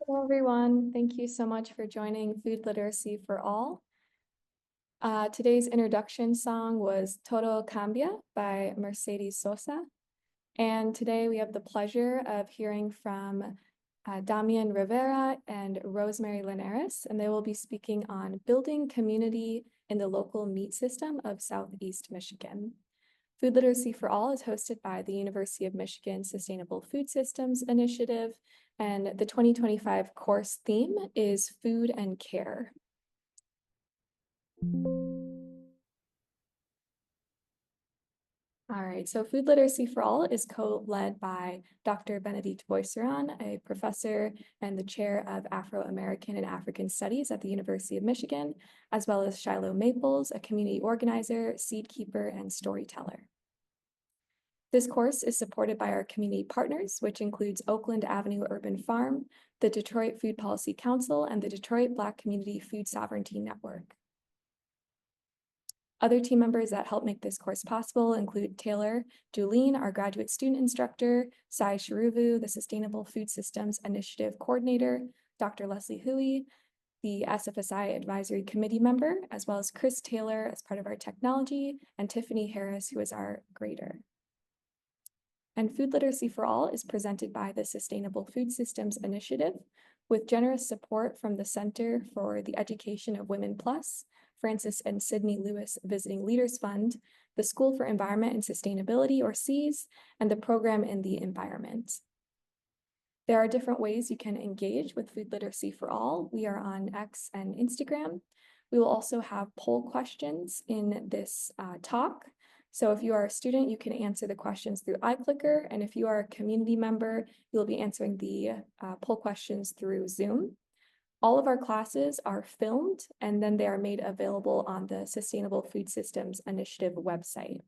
Hello, everyone. Thank you so much for joining Food Literacy for All. Today's introduction song was Todo Cambia by Mercedes Sosa. And today we have the pleasure of hearing from Damian Rivera and Rosemary Linares, and they will be speaking on building community in the local meat system of Southeast Michigan. Food Literacy for All is hosted by the University of Michigan Sustainable Food Systems Initiative, and the 2025 course theme is Food and Care. All right, so Food Literacy for All is co-led by Dr. Benedict Boisseron, a professor and the chair of Afro-American and African Studies at the University of Michigan, as well as Shiloh Maples, a community organizer, seed keeper, and storyteller. This course is supported by our community partners, which includes Oakland Avenue Urban Farm, the Detroit Food Policy Council, and the Detroit Black Community Food Sovereignty Network. Other team members that help make this course possible include Taylor Julene, our graduate student instructor, Sai Sharuvu, the Sustainable Food Systems Initiative Coordinator, Dr. Leslie Huey, the SFSI Advisory Committee member, as well as Chris Taylor as part of our technology, and Tiffany Harris, who is our grader. And Food Literacy for All is presented by the Sustainable Food Systems Initiative, with generous support from the Center for the Education of Women Plus, Francis and Sydney Lewis Visiting Leaders Fund, the School for Environment and Sustainability, or SEAS, and the Program in the Environment. There are different ways you can engage with Food Literacy for All. We are on X and Instagram. We will also have poll questions in this talk. So if you are a student, you can answer the questions through iClicker, and if you are a community member, you'll be answering the poll questions through Zoom. All of our classes are filmed, and then they are made available on the Sustainable Food Systems Initiative website.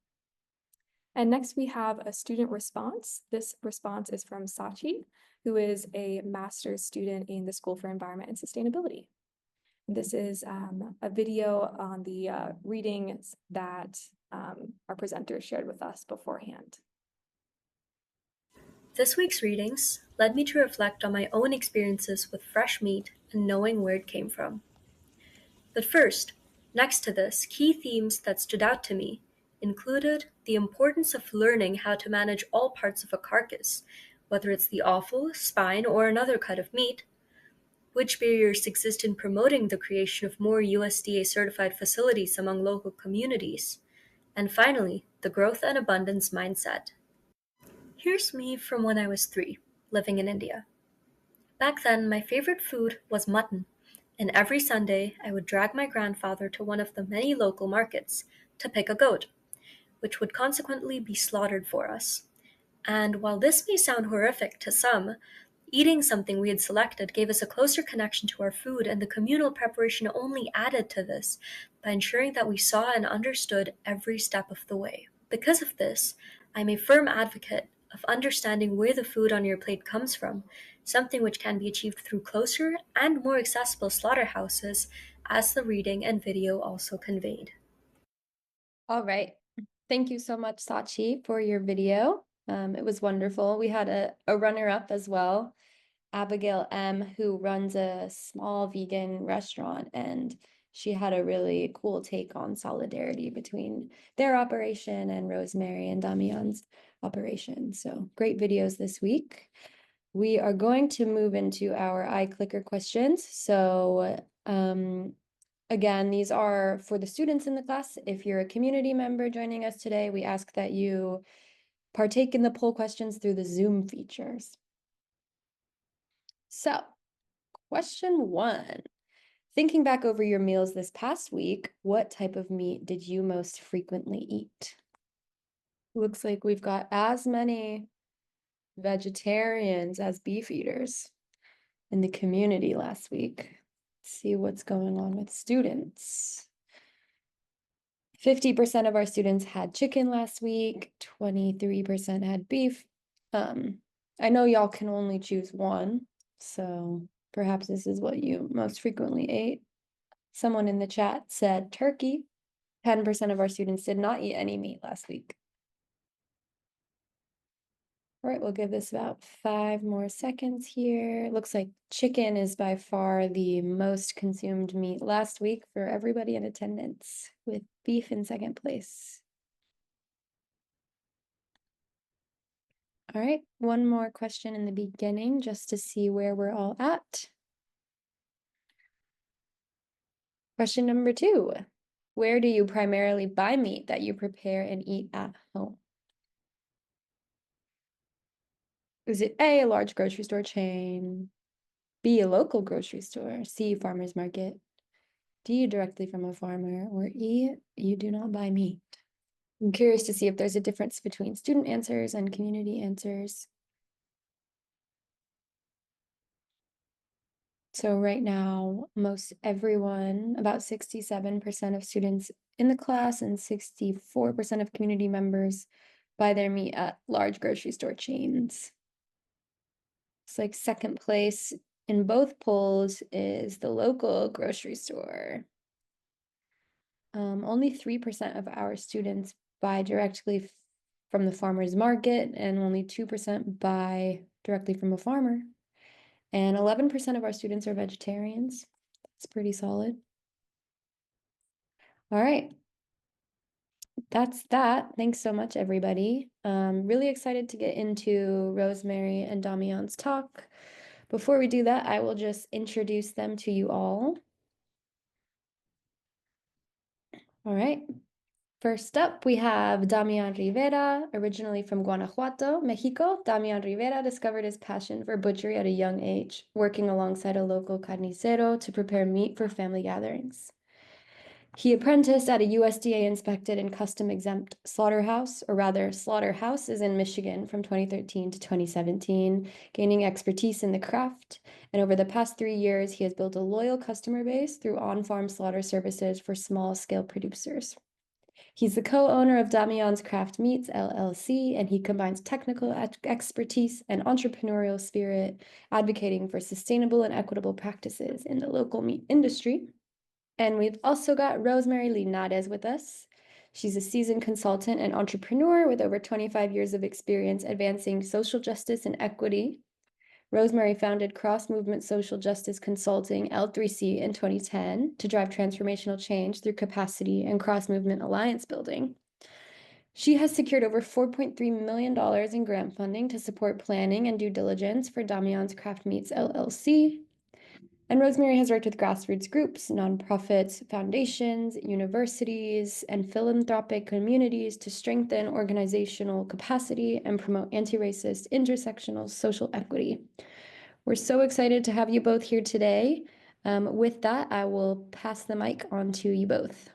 And next we have a student response. This response is from Sachi, who is a master's student in the School for Environment and Sustainability. This is a video on the readings that our presenters shared with us beforehand. This week's readings led me to reflect on my own experiences with fresh meat and knowing where it came from. But first, next to this, key themes that stood out to me included the importance of learning how to manage all parts of a carcass, whether it's the offal, spine, or another cut of meat, which barriers exist in promoting the creation of more USDA-certified facilities among local communities, and finally, the growth and abundance mindset. Here's me from when I was 3, living in India. Back then, my favorite food was mutton, and every Sunday I would drag my grandfather to one of the many local markets to pick a goat, which would consequently be slaughtered for us. And while this may sound horrific to some, eating something we had selected gave us a closer connection to our food, and the communal preparation only added to this by ensuring that we saw and understood every step of the way. Because of this, I'm a firm advocate of understanding where the food on your plate comes from, something which can be achieved through closer and more accessible slaughterhouses, as the reading and video also conveyed. All right. Thank you so much, Sachi, for your video. It was wonderful. We had a runner-up as well, Abigail M., who runs a small vegan restaurant, and she had a really cool take on solidarity between their operation and Rosemary and Damian's operation. So great videos this week. We are going to move into our iClicker questions. So again, these are for the students in the class. If you're a community member joining us today, we ask that you partake in the poll questions through the Zoom features. So, question 1. Thinking back over your meals this past week, what type of meat did you most frequently eat? Looks like we've got as many vegetarians as beef eaters in the community last week. Let's see what's going on with students. 50% of our students had chicken last week, 23% had beef. I know y'all can only choose one, so perhaps this is what you most frequently ate. Someone in the chat said turkey. 10% of our students did not eat any meat last week. All right, we'll give this about 5 more seconds here. Looks like chicken is by far the most consumed meat last week for everybody in attendance, with beef in second place. All right, one more question in the beginning just to see where we're all at. Question number 2. Where do you primarily buy meat that you prepare and eat at home? Is it A, a large grocery store chain, B, a local grocery store, C, farmer's market, D, directly from a farmer, or E, you do not buy meat? I'm curious to see if there's a difference between student answers and community answers. So right now, most everyone, about 67% of students in the class and 64% of community members buy their meat at large grocery store chains. It's like second place in both polls is the local grocery store. Only 3% of our students buy directly from the farmer's market, and only 2% buy directly from a farmer. And 11% of our students are vegetarians. It's pretty solid. All right. That's that. Thanks so much, everybody. Really excited to get into Rosemary and Damian's talk. Before we do that, I will just introduce them to you all. All right. First up, we have Damian Rivera, originally from Guanajuato, Mexico. Damian Rivera discovered his passion for butchery at a young age, working alongside a local carnicero to prepare meat for family gatherings. He apprenticed at a USDA-inspected and custom-exempt slaughterhouse, or rather, slaughterhouses in Michigan from 2013 to 2017, gaining expertise in the craft. And over the past 3 years, he has built a loyal customer base through on-farm slaughter services for small-scale producers. He's the co-owner of Damian's Craft Meats, LLC, and he combines technical expertise and entrepreneurial spirit, advocating for sustainable and equitable practices in the local meat industry. And we've also got Rosemary Linares with us. She's a seasoned consultant and entrepreneur with over 25 years of experience advancing social justice and equity. Rosemary founded Cross Movement Social Justice Consulting, L3C, in 2010 to drive transformational change through capacity and cross-movement alliance building. She has secured over $4.3 million in grant funding to support planning and due diligence for Damian's Craft Meats, LLC. And Rosemary has worked with grassroots groups, nonprofits, foundations, universities, and philanthropic communities to strengthen organizational capacity and promote anti-racist, intersectional social equity. We're so excited to have you both here today. With that, I will pass the mic on to you both.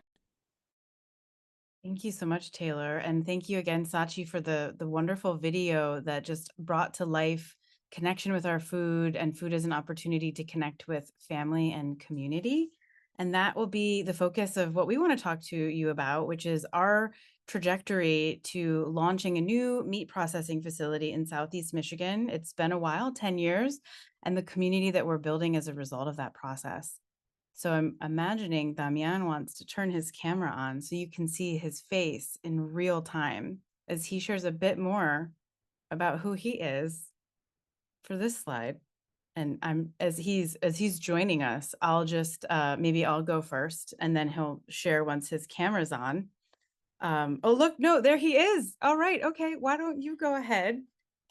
Thank you so much, Taylor. And thank you again, Sachi, for the wonderful video that just brought to life connection with our food and food as an opportunity to connect with family and community. And that will be the focus of what we want to talk to you about, which is our trajectory to launching a new meat processing facility in Southeast Michigan. It's been a while, 10 years, and the community that we're building as a result of that process. So I'm imagining Damian wants to turn his camera on so you can see his face in real time as he shares a bit more about who he is for this slide. And as he's joining us, I'll just maybe I'll go first and then he'll share once his camera's on. Oh, look, no, there he is. All right. Okay. Why don't you go ahead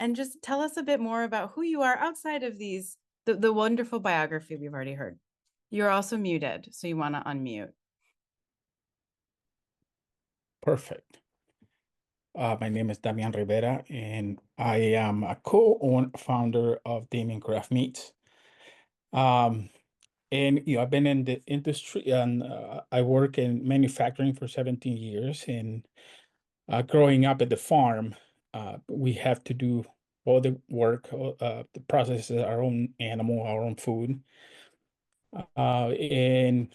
and just tell us a bit more about who you are outside of the wonderful biography we've already heard. You're also muted, so you want to unmute. Perfect. My name is Damian Rivera, and I am a co-founder of Damian Craft Meats. And I've been in the industry, and I work in manufacturing for 17 years. And growing up at the farm, we have to do all the work, the process our own animal, our own food. And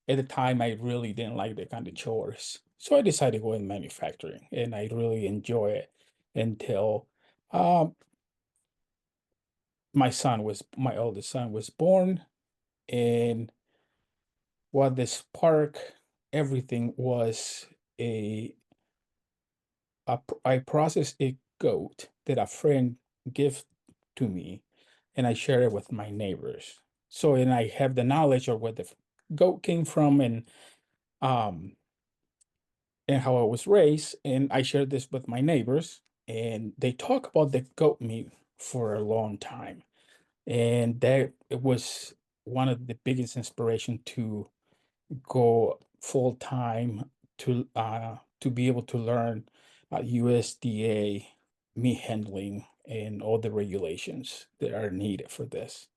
at the time, I really didn't like the kind of chores. So I decided to go in manufacturing, and I really enjoy it until my oldest son was born. And what the spark everything was I processed goat that a friend gave to me, and I share it with my neighbors. So, and I have the knowledge of where the goat came from, um and how I was raised, and I share this with my neighbors, and they talk about the goat meat for a long time, and that it was one of the biggest inspiration to go full time to be able to learn USDA meat handling and all the regulations that are needed for this.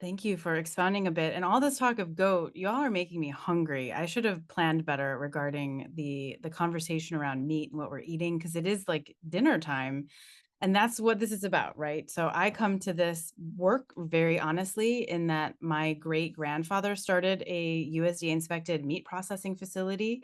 Thank you for expounding a bit. And all this talk of goat, y'all are making me hungry. I should have planned better regarding the conversation around meat and what we're eating, because it is like dinner time. And that's what this is about, right? So I come to this work very honestly in that my great grandfather started a USDA inspected meat processing facility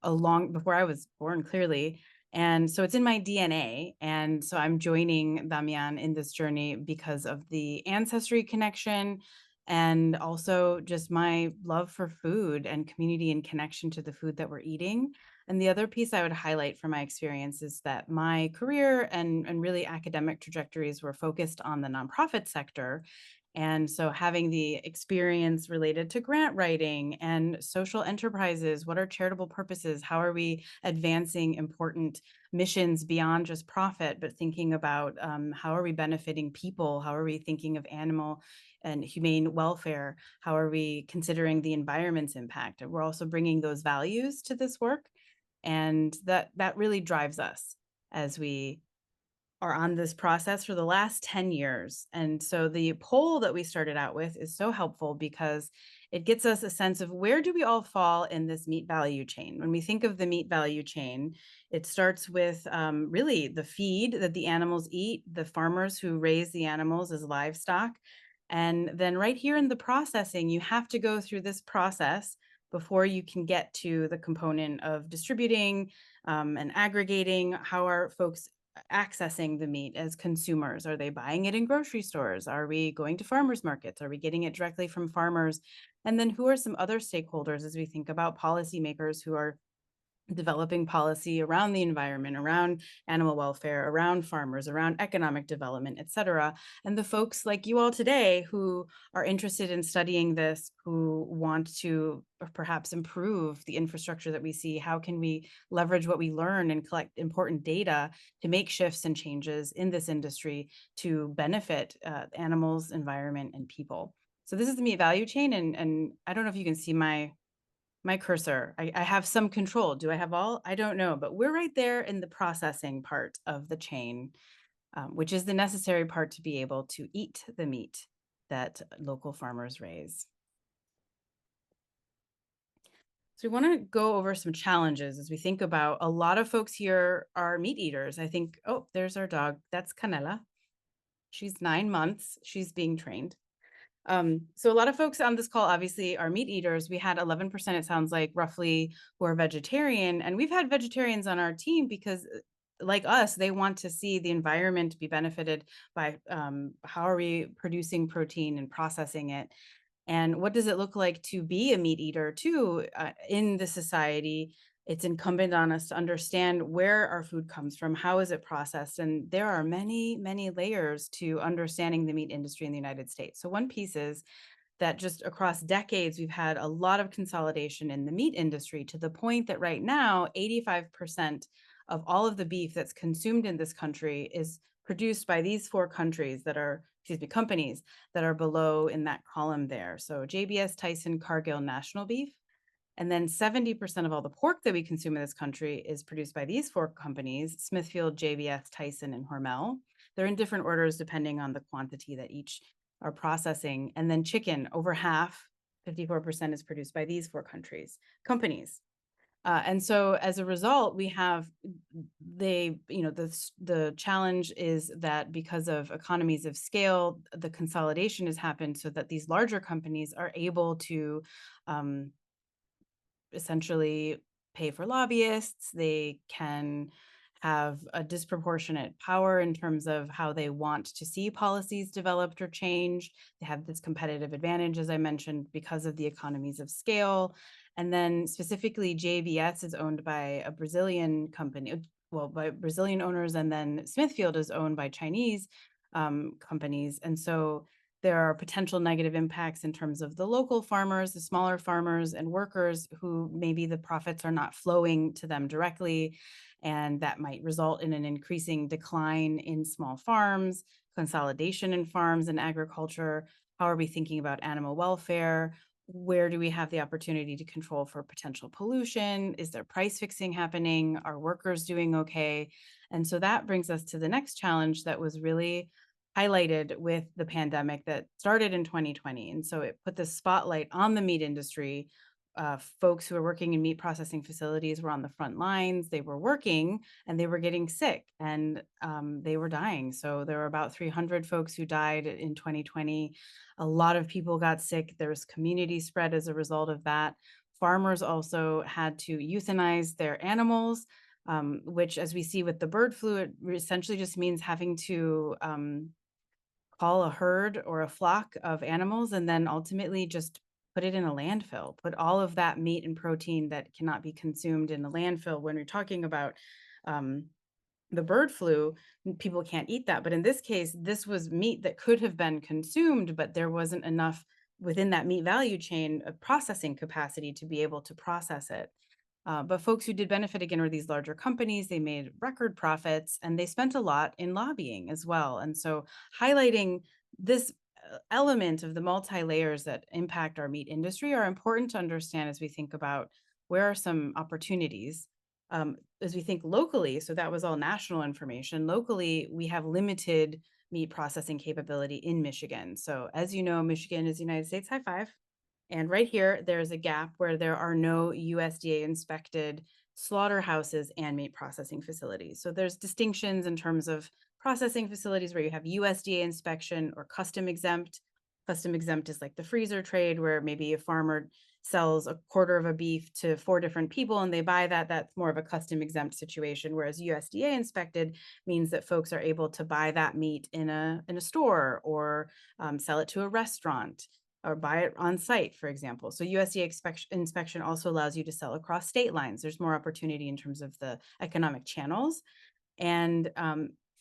long before I was born, clearly. And so it's in my DNA. And so I'm joining Damian in this journey because of the ancestry connection and also just my love for food and community and connection to the food that we're eating. And the other piece I would highlight from my experience is that my career and really academic trajectories were focused on the nonprofit sector. And so having the experience related to grant writing and social enterprises, what are charitable purposes? How are we advancing important missions beyond just profit, but thinking about how are we benefiting people? How are we thinking of animal and humane welfare? How are we considering the environment's impact? We're also bringing those values to this work. And that really drives us as we are on this process for the last 10 years. And so the poll that we started out with is so helpful because it gets us a sense of where do we all fall in this meat value chain. When we think of the meat value chain, it starts with really the feed that the animals eat, the farmers who raise the animals as livestock. And then right here in the processing, you have to go through this process before you can get to the component of distributing and aggregating. How are folks accessing the meat as consumers? Are they buying it in grocery stores? Are we going to farmers markets? Are we getting it directly from farmers? And then who are some other stakeholders as we think about policymakers who are developing policy around the environment, around animal welfare, around farmers, around economic development, et cetera. And the folks like you all today who are interested in studying this, who want to perhaps improve the infrastructure that we see. How can we leverage what we learn and collect important data to make shifts and changes in this industry to benefit animals, environment, and people? So this is the meat value chain. And I don't know if you can see my cursor. I have some control. Do I have all? I don't know, but we're right there in the processing part of the chain, which is the necessary part to be able to eat the meat that local farmers raise. So we want to go over some challenges as we think about a lot of folks here are meat eaters. I think, oh, there's our dog. That's Canela. She's 9 months. She's being trained. So a lot of folks on this call obviously are meat eaters. We had 11%, it sounds like, roughly, who are vegetarian. And we've had vegetarians on our team because, like us, they want to see the environment be benefited by how are we producing protein and processing it. And what does it look like to be a meat eater too in the society? It's incumbent on us to understand where our food comes from, how is it processed? And there are many, many layers to understanding the meat industry in the United States. So one piece is that just across decades, we've had a lot of consolidation in the meat industry to the point that right now, 85% of all of the beef that's consumed in this country is produced by these 4 countries that are, companies that are below in that column there. So JBS, Tyson, Cargill, National Beef. And then 70% of all the pork that we consume in this country is produced by these 4 companies: Smithfield, JBS, Tyson, and Hormel. They're in different orders depending on the quantity that each are processing. And then chicken, over half, 54%, is produced by these 4 companies. And so as a result, we have the challenge is that because of economies of scale, the consolidation has happened so that these larger companies are able to essentially pay for lobbyists. They can have a disproportionate power in terms of how they want to see policies developed or changed. They have this competitive advantage, as I mentioned, because of the economies of scale. And then specifically, JBS is owned by a Brazilian company, by Brazilian owners, and then Smithfield is owned by Chinese companies. And so there are potential negative impacts in terms of the local farmers, the smaller farmers and workers who maybe the profits are not flowing to them directly. And that might result in an increasing decline in small farms, consolidation in farms and agriculture. How are we thinking about animal welfare? Where do we have the opportunity to control for potential pollution? Is there price fixing happening? Are workers doing okay? And so that brings us to the next challenge that was really highlighted with the pandemic that started in 2020. And so it put the spotlight on the meat industry. Folks who are working in meat processing facilities were on the front lines. They were working and they were getting sick, and they were dying. So there were about 300 folks who died in 2020. A lot of people got sick. There was community spread as a result of that. Farmers also had to euthanize their animals, which, as we see with the bird flu, it essentially just means having to call a herd or a flock of animals and then ultimately just put it in a landfill, put all of that meat and protein that cannot be consumed in the landfill. When we're talking about the bird flu, people can't eat that. But in this case, this was meat that could have been consumed, but there wasn't enough within that meat value chain of processing capacity to be able to process it. But folks who did benefit again were these larger companies. They made record profits and they spent a lot in lobbying as well. And so highlighting this element of the multi-layers that impact our meat industry are important to understand as we think about where are some opportunities. As we think locally, so that was all national information. Locally, we have limited meat processing capability in Michigan. So as you know, Michigan is the United States, high five. And right here, there's a gap where there are no USDA inspected slaughterhouses and meat processing facilities. So there's distinctions in terms of processing facilities where you have USDA inspection or custom exempt. Custom exempt is like the freezer trade, where maybe a farmer sells a quarter of a beef to 4 different people and they buy that. That's more of a custom exempt situation. Whereas USDA inspected means that folks are able to buy that meat in a store or sell it to a restaurant or buy it on site, for example. So USDA inspection also allows you to sell across state lines. There's more opportunity in terms of the economic channels. And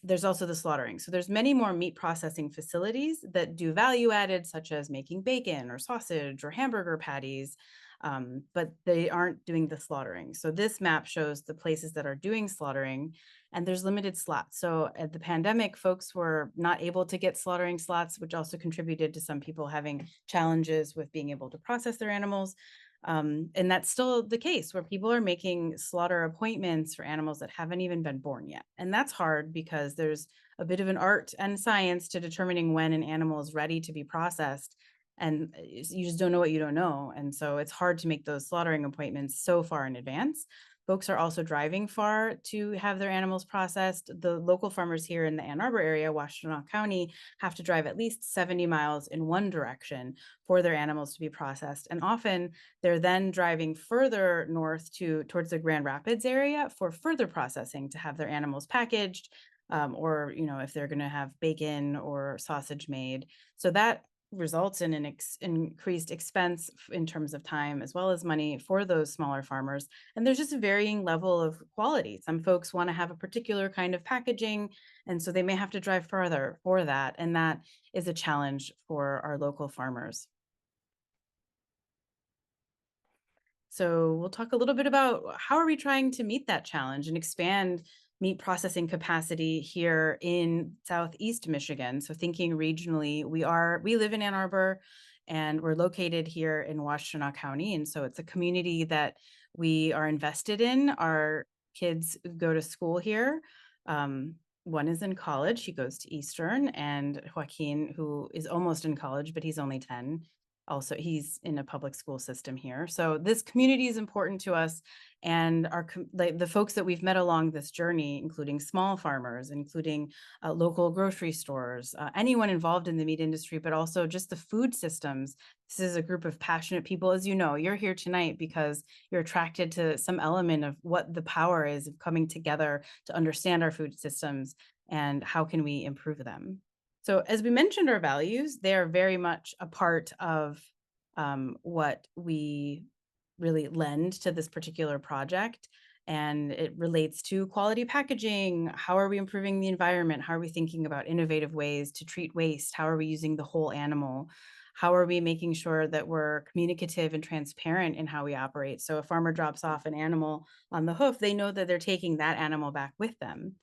there's also the slaughtering. So there's many more meat processing facilities that do value added, such as making bacon or sausage or hamburger patties, but they aren't doing the slaughtering. So this map shows the places that are doing slaughtering, and there's limited slots. So at the pandemic, folks were not able to get slaughtering slots, which also contributed to some people having challenges with being able to process their animals. And that's still the case where people are making slaughter appointments for animals that haven't even been born yet. And that's hard because there's a bit of an art and science to determining when an animal is ready to be processed. And you just don't know what you don't know. And so it's hard to make those slaughtering appointments so far in advance. Folks are also driving far to have their animals processed. The local farmers here in the Ann Arbor area, Washtenaw County, have to drive at least 70 miles in one direction for their animals to be processed. And often they're then driving further north towards the Grand Rapids area for further processing to have their animals packaged, or if they're going to have bacon or sausage made. So that results in an increased expense in terms of time as well as money for those smaller farmers. And there's just a varying level of quality. Some folks want to have a particular kind of packaging, and so they may have to drive further for that. And that is a challenge for our local farmers. So we'll talk a little bit about how are we trying to meet that challenge and expand meat processing capacity here in Southeast Michigan. So thinking regionally, we live in Ann Arbor and we're located here in Washtenaw County. And so it's a community that we are invested in. Our kids go to school here. One is in college, he goes to Eastern, and Joaquin, who is almost in college, but he's only 10. Also, he's in a public school system here. So this community is important to us, and the folks that we've met along this journey, including small farmers, including local grocery stores, anyone involved in the meat industry, but also just the food systems. This is a group of passionate people. As you know, you're here tonight because you're attracted to some element of what the power is of coming together to understand our food systems and how can we improve them. So as we mentioned, our values, they are very much a part of what we really lend to this particular project. And it relates to quality packaging. How are we improving the environment? How are we thinking about innovative ways to treat waste? How are we using the whole animal? How are we making sure that we're communicative and transparent in how we operate? So a farmer drops off an animal on the hoof, they know that they're taking that animal back with them.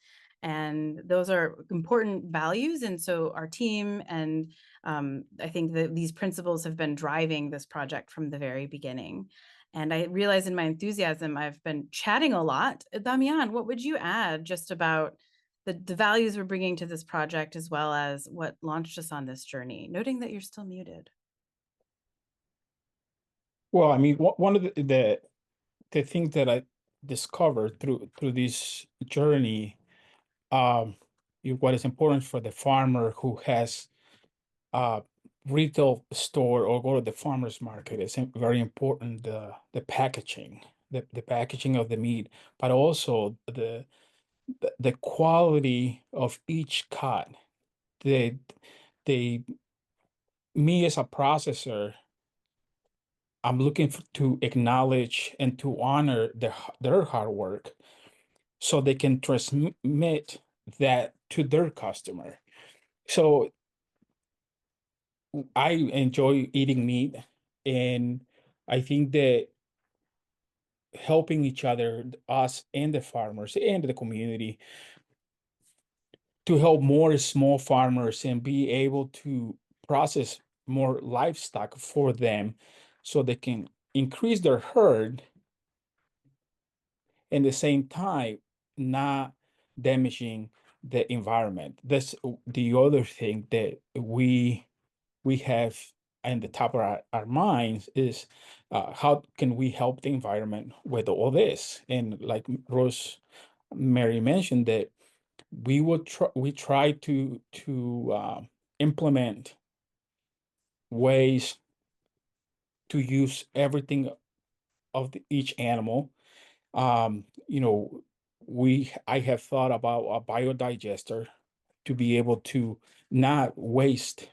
And those are important values. And so our team and I think that these principles have been driving this project from the very beginning. And I realize in my enthusiasm, I've been chatting a lot. Damian, what would you add just about the values we're bringing to this project, as well as what launched us on this journey, noting that you're still muted? Well, I mean, one of the things that I discovered through this journey, um, what is important for the farmer who has a retail store or go to the farmer's market is very important. The packaging, the packaging of the meat, but also the quality of each cut. The the Me as a processor, I'm looking to acknowledge and to honor their hard work so they can transmit that to their customer. So I enjoy eating meat, and I think that helping each other, us and the farmers and the community, to help more small farmers and be able to process more livestock for them so they can increase their herd and at the same time not damaging the environment. That's the other thing that we have in the top of our minds is how can we help the environment with all this? And like Rosemary mentioned, that we try to implement ways to use everything of each animal. You know, I have thought about a biodigester to be able to not waste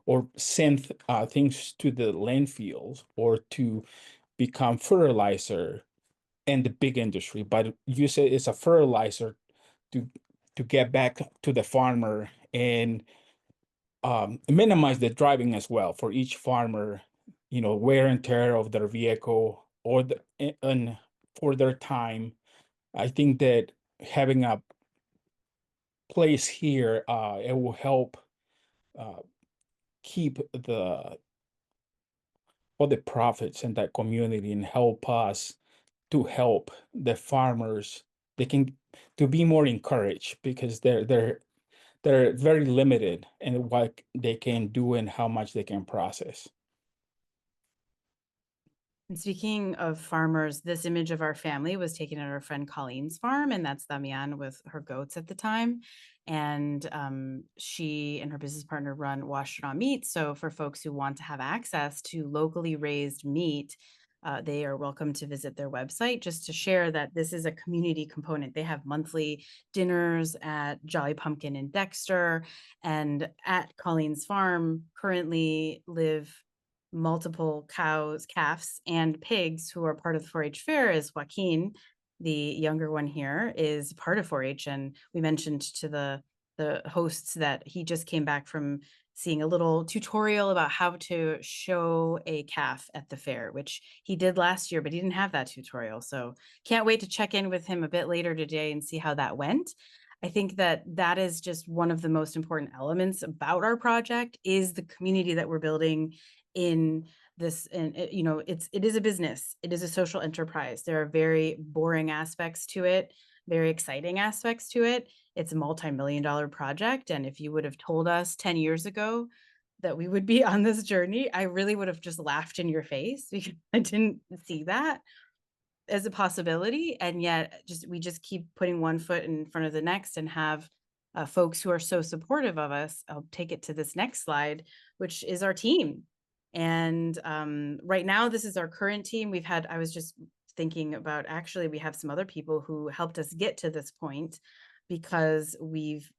or send things to the landfills or to become fertilizer in the big industry, but you say it's a fertilizer to get back to the farmer and minimize the driving as well for each farmer, wear and tear of their vehicle or and for their time. I think that having a place here, it will help uh, keep all the profits in that community and help us to help the farmers. They can to be more encouraged because they're very limited in what they can do and how much they can process. And speaking of farmers, this image of our family was taken at our friend Colleen's farm, and that's Damian with her goats at the time. And she and her business partner run Wash Raw Meat. So for folks who want to have access to locally raised meat, they are welcome to visit their website. Just to share that this is a community component. They have monthly dinners at Jolly Pumpkin in Dexter, and at Colleen's farm currently live multiple cows, calves, and pigs who are part of the 4-H fair. Is Joaquin, the younger one here, is part of 4-H. And we mentioned to the hosts that he just came back from seeing a little tutorial about how to show a calf at the fair, which he did last year, but he didn't have that tutorial. So can't wait to check in with him a bit later today and see how that went. I think that that is just one of the most important elements about our project is the community that we're building in this. And it is a business, it is a social enterprise. There are very boring aspects to it, very exciting aspects to it. It's a multi-million-dollar project, and if you would have told us 10 years ago that we would be on this journey, I really would have just laughed in your face because I didn't see that as a possibility. And yet we just keep putting one foot in front of the next and have folks who are so supportive of us. I'll take it to this next slide, which is our team. And right now, this is our current team. I was just thinking about, actually, we have some other people who helped us get to this point because we've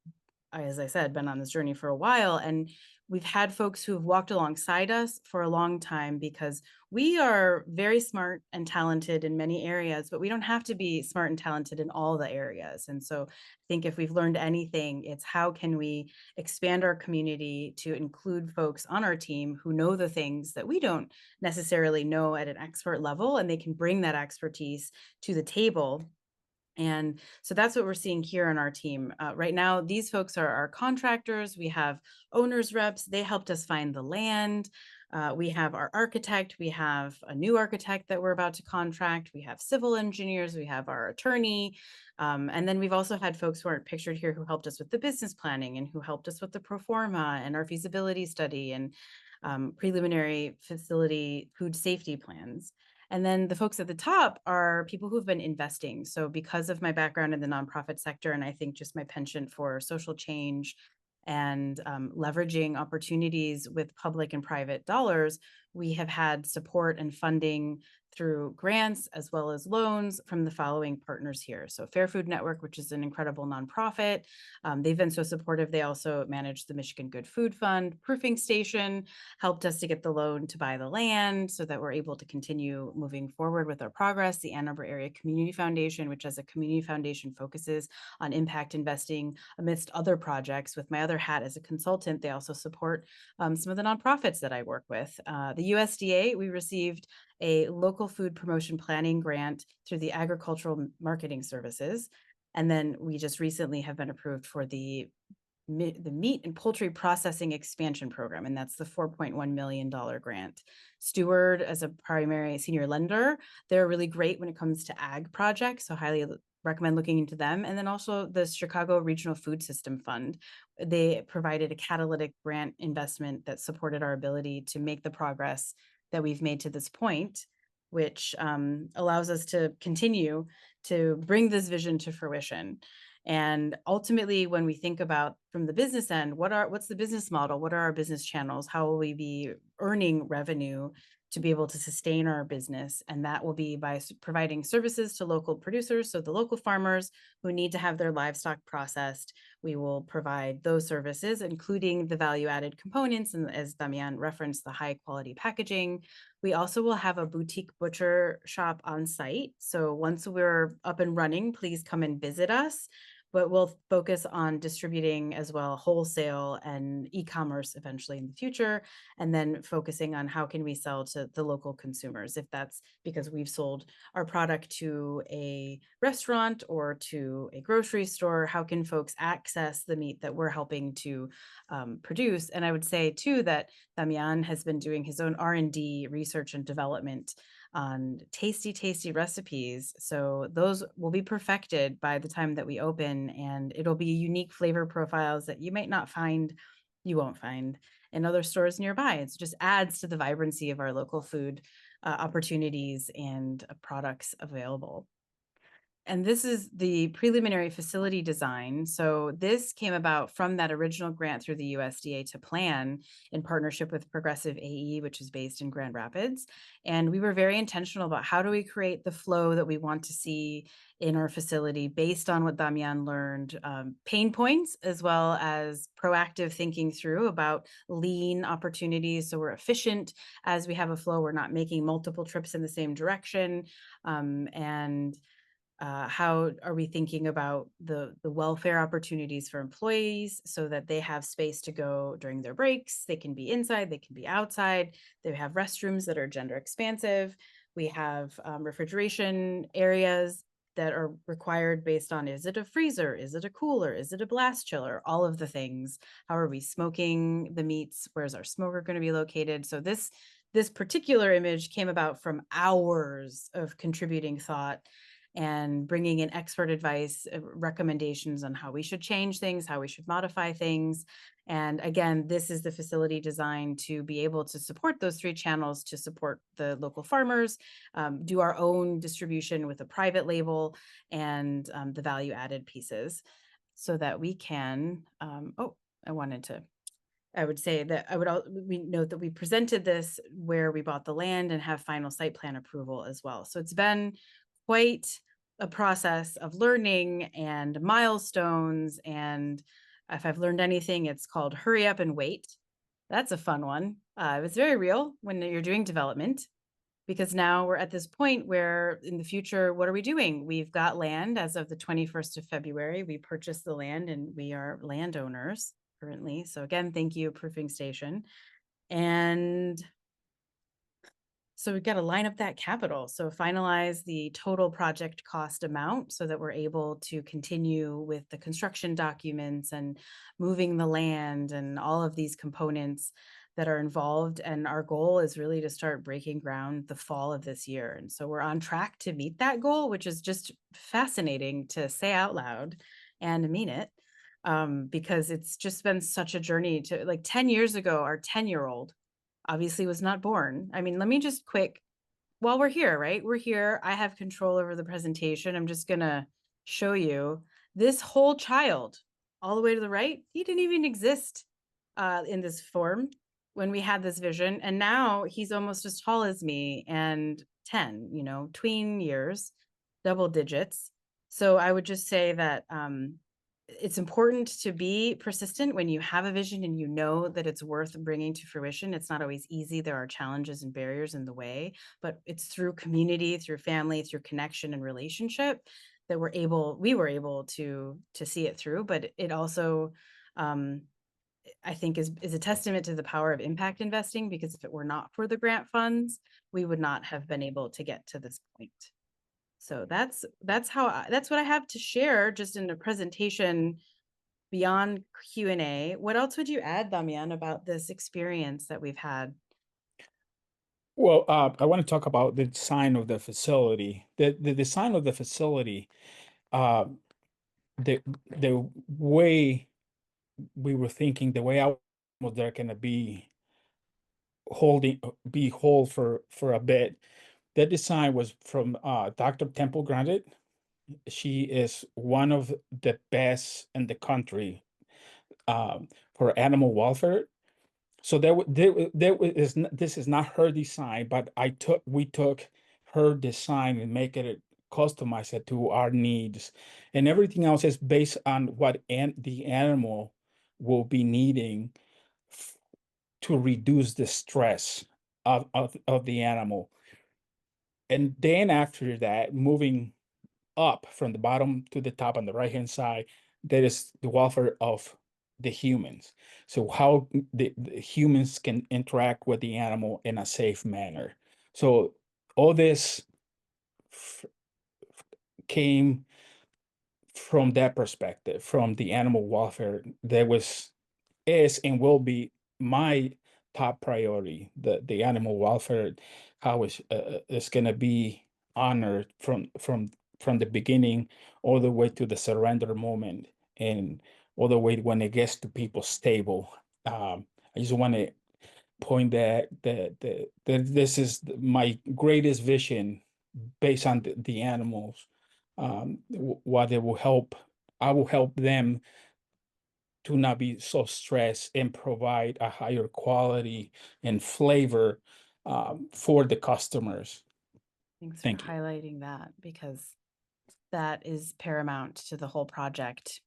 as I said, been on this journey for a while, and we've had folks who have walked alongside us for a long time, because we are very smart and talented in many areas, but we don't have to be smart and talented in all the areas. And so I think if we've learned anything, it's how can we expand our community to include folks on our team who know the things that we don't necessarily know at an expert level, and they can bring that expertise to the table. And so that's what we're seeing here on our team. Right now, these folks are our contractors. We have owners reps. They helped us find the land. We have our architect. We have a new architect that we're about to contract. We have civil engineers. We have our attorney. And then we've also had folks who aren't pictured here who helped us with the business planning and who helped us with the pro forma and our feasibility study and preliminary facility food safety plans. And then the folks at the top are people who've been investing. So because of my background in the nonprofit sector, and I think just my penchant for social change and leveraging opportunities with public and private dollars, we have had support and funding through grants as well as loans from the following partners here. So Fair Food Network, which is an incredible nonprofit. They've been so supportive. They also manage the Michigan Good Food Fund. Proofing Station helped us to get the loan to buy the land so that we're able to continue moving forward with our progress. The Ann Arbor Area Community Foundation, which as a community foundation focuses on impact investing amidst other projects. With my other hat as a consultant, they also support some of the nonprofits that I work with. The USDA, we received a local food promotion planning grant through the Agricultural Marketing Services. And then we just recently have been approved for the meat and poultry processing expansion program, and that's the $4.1 million grant. Steward, as a primary senior lender, they're really great when it comes to ag projects, so highly recommend looking into them. And then also the Chicago Regional Food System Fund. They provided a catalytic grant investment that supported our ability to make the progress that we've made to this point, which allows us to continue to bring this vision to fruition. And ultimately, when we think about from the business end, what's the business model? What are our business channels? How will we be earning revenue to be able to sustain our business? And that will be by providing services to local producers. So the local farmers who need to have their livestock processed, we will provide those services, including the value-added components. And as Damian referenced, the high quality packaging. We also will have a boutique butcher shop on site. So once we're up and running, please come and visit us. But we'll focus on distributing as well wholesale and e-commerce eventually in the future, and then focusing on how can we sell to the local consumers, if that's because we've sold our product to a restaurant or to a grocery store, how can folks access the meat that we're helping to produce? And I would say too that Damian has been doing his own R&D, research and development on tasty recipes. So those will be perfected by the time that we open, and it'll be unique flavor profiles that you won't find in other stores nearby. It just adds to the vibrancy of our local food opportunities and products available. And this is the preliminary facility design. So this came about from that original grant through the USDA to plan in partnership with Progressive AE, which is based in Grand Rapids. And we were very intentional about how do we create the flow that we want to see in our facility based on what Damian learned, pain points, as well as proactive thinking through about lean opportunities. So we're efficient as we have a flow, we're not making multiple trips in the same direction. How are we thinking about the welfare opportunities for employees so that they have space to go during their breaks? They can be inside, they can be outside. They have restrooms that are gender expansive. We have refrigeration areas that are required based on, is it a freezer? Is it a cooler? Is it a blast chiller? All of the things. How are we smoking the meats? Where's our smoker going to be located? So this particular image came about from hours of contributing thought and bringing in expert advice, recommendations on how we should change things, how we should modify things. And again, this is the facility designed to be able to support those three channels, to support the local farmers, do our own distribution with a private label, and the value added pieces so that we can, I would say that we note that we presented this where we bought the land and have final site plan approval as well. So it's been quite a process of learning and milestones and If I've learned anything, it's called hurry up and wait. That's a fun one. It's very real when you're doing development, because now we're at this point where in the future, what are we doing? We've got land as of the 21st of February. We purchased the land and we are landowners currently. So again, thank you, Proofing Station. And so we've got to line up that capital. So finalize the total project cost amount so that we're able to continue with the construction documents and moving the land and all of these components that are involved. And our goal is really to start breaking ground the fall of this year. And so we're on track to meet that goal, which is just fascinating to say out loud and mean it. Because it's just been such a journey to, like, 10 years ago, our 10-year-old obviously was not born. I mean, let me just while we're here, right? We're here. I have control over the presentation. I'm just going to show you this whole child all the way to the right. He didn't even exist in this form when we had this vision. And now he's almost as tall as me and 10, tween years, double digits. So I would just say that it's important to be persistent when you have a vision and you know that it's worth bringing to fruition. It's not always easy. There are challenges and barriers in the way, but it's through community, through family, through connection and relationship that we were able to see it through. But it also, I think, is a testament to the power of impact investing, because if it were not for the grant funds, we would not have been able to get to this point. So that's what I have to share just in a presentation beyond Q&A. What else would you add, Damian, about this experience that we've had? Well, I want to talk about the design of the facility. The design of the facility, the way we were thinking, the way I was there going to be whole for a bit. That design was from Dr. Temple Grandin. She is one of the best in the country for animal welfare. So this is not her design, but we took her design and make it customize it to our needs, and everything else is based on what the animal will be needing to reduce the stress of the animal. And then after that, moving up from the bottom to the top on the right hand side, there is the welfare of the humans. So how the humans can interact with the animal in a safe manner. So all this came from that perspective, from the animal welfare. There is and will be my top priority. The animal welfare, how is going to be honored from the beginning all the way to the surrender moment, and all the way when it gets to people's table. I just want to point that this is my greatest vision based on the animals. What it will help, I will help them to not be so stressed and provide a higher quality and flavor for the customers. Thanks Thank for you. highlighting that, because that is paramount to the whole project.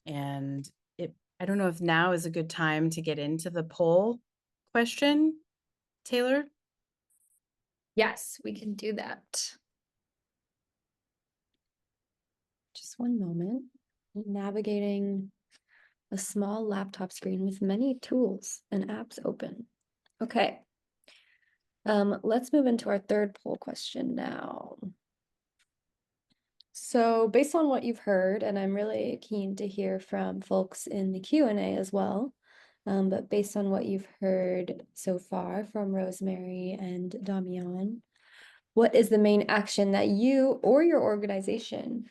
And I don't know if now is a good time to get into the poll question, Taylor. Yes, we can do that. Just one moment. Navigating a small laptop screen with many tools and apps open. Okay. Let's move into our third poll question now. So based on what you've heard, and I'm really keen to hear from folks in the Q&A as well, but based on what you've heard so far from Rosemary and Damian, what is the main action that you or your organization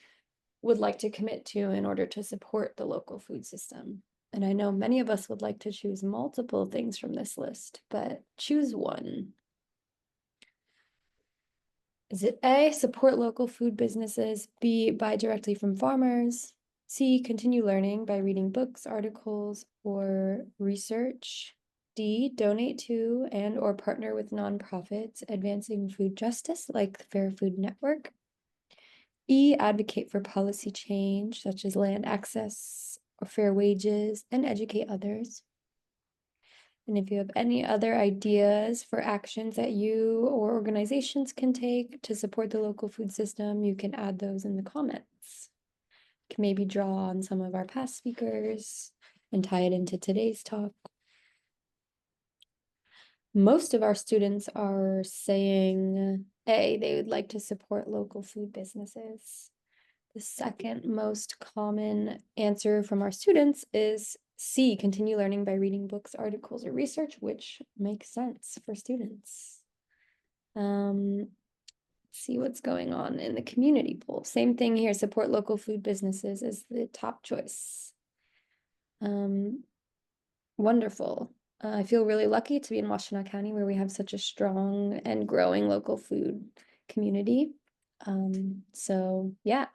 would like to commit to in order to support the local food system? And I know many of us would like to choose multiple things from this list, but choose one. Is it A, support local food businesses, B, buy directly from farmers, C, continue learning by reading books, articles, or research, D, donate to and or partner with nonprofits advancing food justice like the Fair Food Network, E, advocate for policy change such as land access or fair wages, and educate others. And if you have any other ideas for actions that you or organizations can take to support the local food system, you can add those in the comments. You can maybe draw on some of our past speakers and tie it into today's talk. Most of our students are saying A, they would like to support local food businesses. The second most common answer from our students is C, continue learning by reading books, articles, or research, which makes sense for students. See what's going on in the community poll. Same thing here, support local food businesses is the top choice. Wonderful. I feel really lucky to be in Washtenaw County where we have such a strong and growing local food community. So yeah.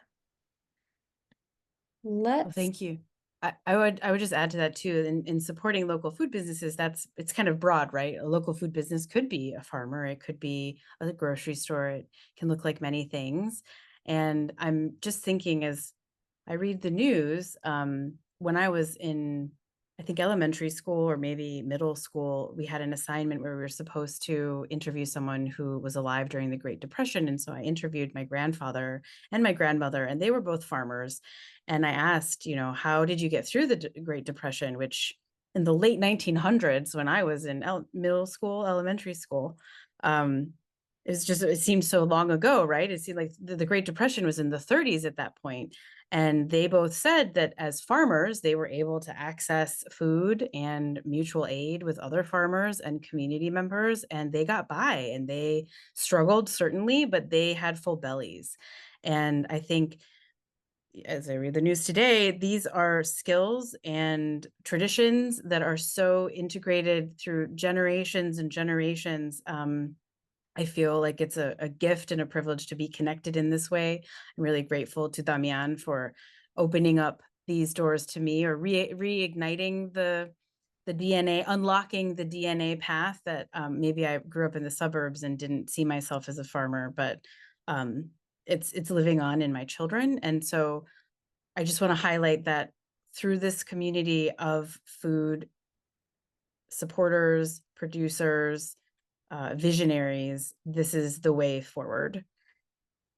Well, thank you. I would just add to that too. In supporting local food businesses, it's kind of broad, right? A local food business could be a farmer, it could be a grocery store, it can look like many things. And I'm just thinking as I read the news, when I was in, I think, elementary school or maybe middle school, we had an assignment where we were supposed to interview someone who was alive during the Great Depression. And so I interviewed my grandfather and my grandmother, and they were both farmers. And I asked, how did you get through the Great Depression, which in the late 1900s, when I was in middle school, elementary school, it seemed so long ago, right? It seemed like the Great Depression was in the 30s at that point. And they both said that as farmers, they were able to access food and mutual aid with other farmers and community members, and they got by, and they struggled certainly, but they had full bellies. And I think as I read the news today, these are skills and traditions that are so integrated through generations and generations. I feel like it's a gift and a privilege to be connected in this way. I'm really grateful to Damian for opening up these doors to me, or reigniting the DNA, unlocking the DNA path that maybe I grew up in the suburbs and didn't see myself as a farmer, but it's living on in my children. And so I just want to highlight that through this community of food supporters, producers, visionaries, this is the way forward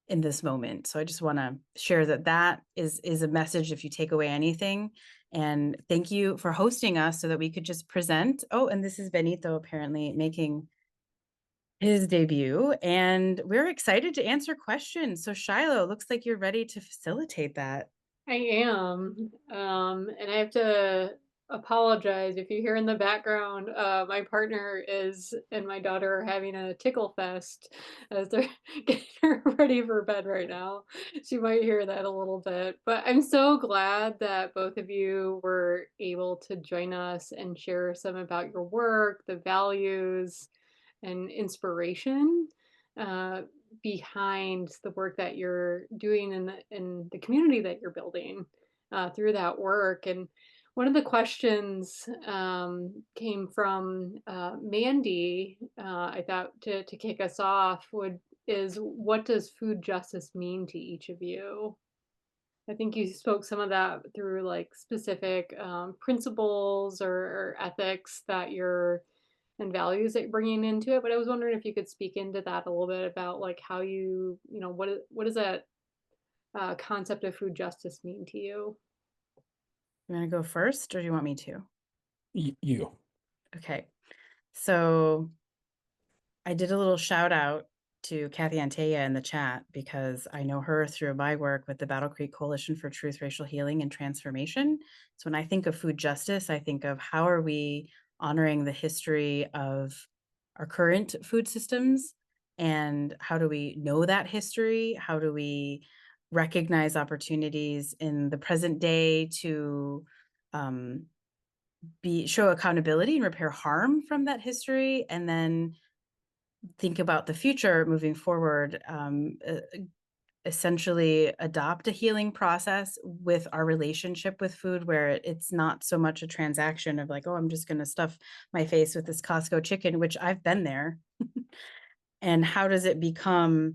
in this moment. So I just want to share that is a message if you take away anything. And thank you for hosting us so that we could just present. Oh, and this is Benito apparently making his debut, and we're excited to answer questions. So Shiloh, looks like you're ready to facilitate that. I am. And I have to apologize if you hear in the background, my partner and my daughter are having a tickle fest as they're getting her ready for bed right now. She might hear that a little bit, but I'm so glad that both of you were able to join us and share some about your work, the values, and inspiration behind the work that you're doing in the community that you're building through that work. And one of the questions came from Mandy. I thought to kick us off is what does food justice mean to each of you? I think you spoke some of that through like specific principles or ethics that you're and values that you're bringing into it. But I was wondering if you could speak into that a little bit about like how what does that concept of food justice mean to you? You want to go first, or do you want me to? You. Okay. So I did a little shout out to Kathy Antaya in the chat because I know her through my work with the Battle Creek Coalition for Truth, Racial Healing, and Transformation. So when I think of food justice, I think of how are we honoring the history of our current food systems, and how do we know that history? How do we recognize opportunities in the present day to show accountability and repair harm from that history, and then think about the future moving forward, essentially adopt a healing process with our relationship with food, where it's not so much a transaction of like, oh, I'm just going to stuff my face with this Costco chicken, which I've been there. And how does it become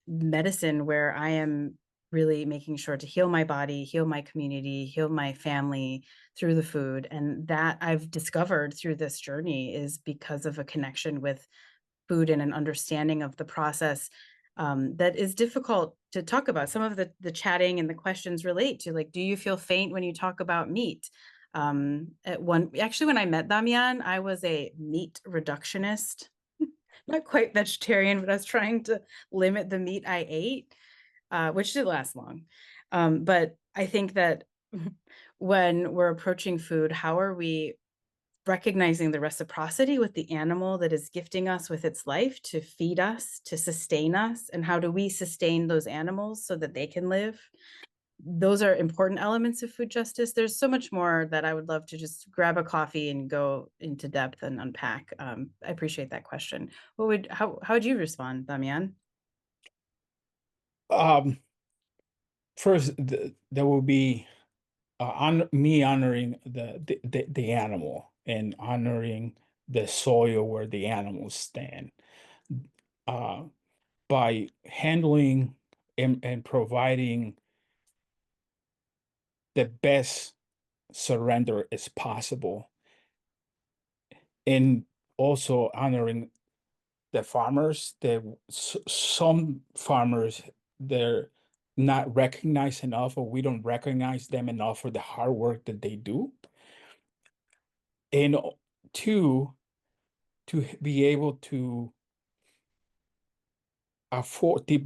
medicine, where I am really making sure to heal my body, heal my community, heal my family through the food. And that I've discovered through this journey is because of a connection with food and an understanding of the process, that is difficult to talk about. Some of the chatting and the questions relate to, like, do you feel faint when you talk about meat? Actually, when I met Damian, I was a meat reductionist, not quite vegetarian, but I was trying to limit the meat I ate, which didn't last long. But I think that when we're approaching food, how are we recognizing the reciprocity with the animal that is gifting us with its life to feed us, to sustain us, and how do we sustain those animals so that they can live? Those are important elements of food justice. There's so much more that I would love to just grab a coffee and go into depth and unpack. I appreciate that question. How would you respond, Damian? First, there will be me honoring the animal and honoring the soil where the animals stand, by handling and providing the best surrender as possible, and also honoring the farmers. Some farmers, they're not recognized enough, or we don't recognize them enough for the hard work that they do. And two, to be able to afford the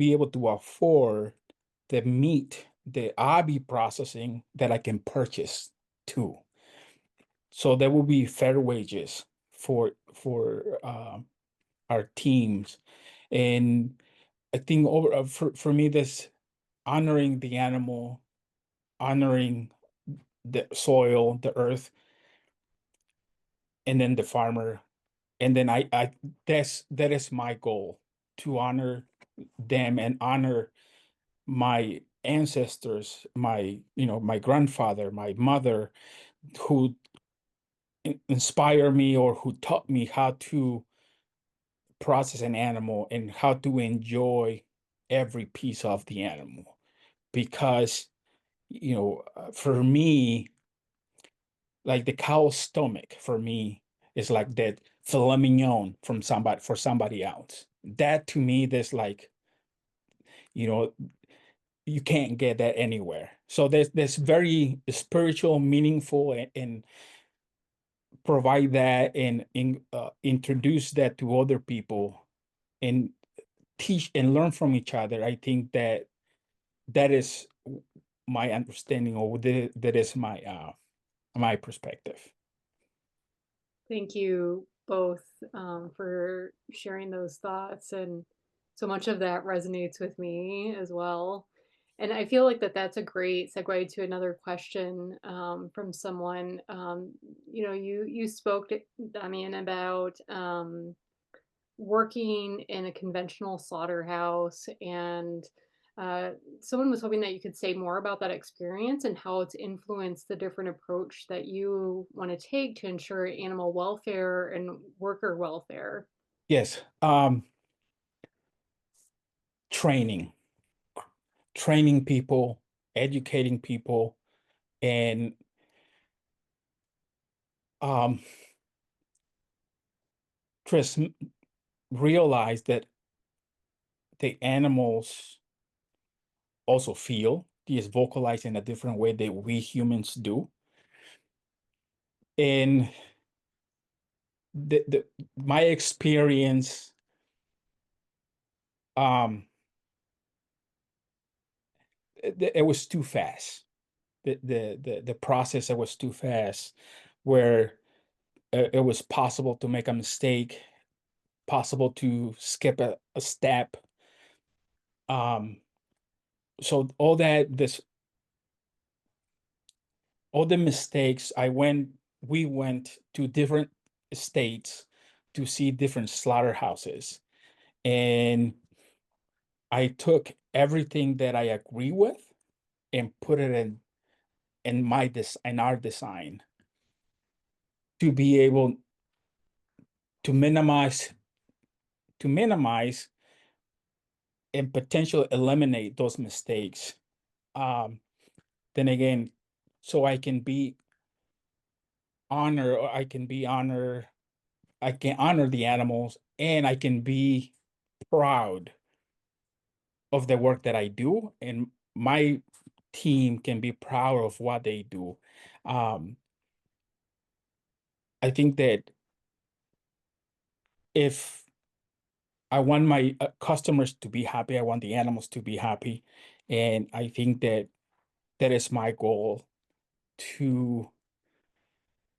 meat that I'll be processing that I can purchase too. So there will be fair wages for our teams. And I think for me, this honoring the animal, honoring the soil, the earth, and then the farmer, and then that is my goal, to honor them and honor my ancestors, my grandfather, my mother, who inspire me or who taught me how to process an animal and how to enjoy every piece of the animal. Because for me, like the cow's stomach for me is like that filet mignon for somebody else. That to me, there's like, you know you can't get that anywhere. So there's very spiritual, meaningful, and provide that and introduce that to other people and teach and learn from each other. I think that is my understanding, or that is my perspective. Thank you both for sharing those thoughts, and so much of that resonates with me as well. And I feel like that's a great segue to another question from someone. You spoke to Damian about working in a conventional slaughterhouse, and someone was hoping that you could say more about that experience and how it's influenced the different approach that you want to take to ensure animal welfare and worker welfare. Yes. Training people, educating people, and just realize that the animals also feel, just vocalize in a different way that we humans do. And my experience, it was too fast. The process, it was too fast, where it was possible to make a mistake, possible to skip a step. So all the mistakes, we went to different states to see different slaughterhouses, and I took everything that I agree with and put it in our design, to be able to minimize and potentially eliminate those mistakes Then again, so I can be honor, or I can honor the animals, and I can be proud of the work that I do, and my team can be proud of what they do. Um, I think that if I want my customers to be happy, I want the animals to be happy, and I think that that is my goal, to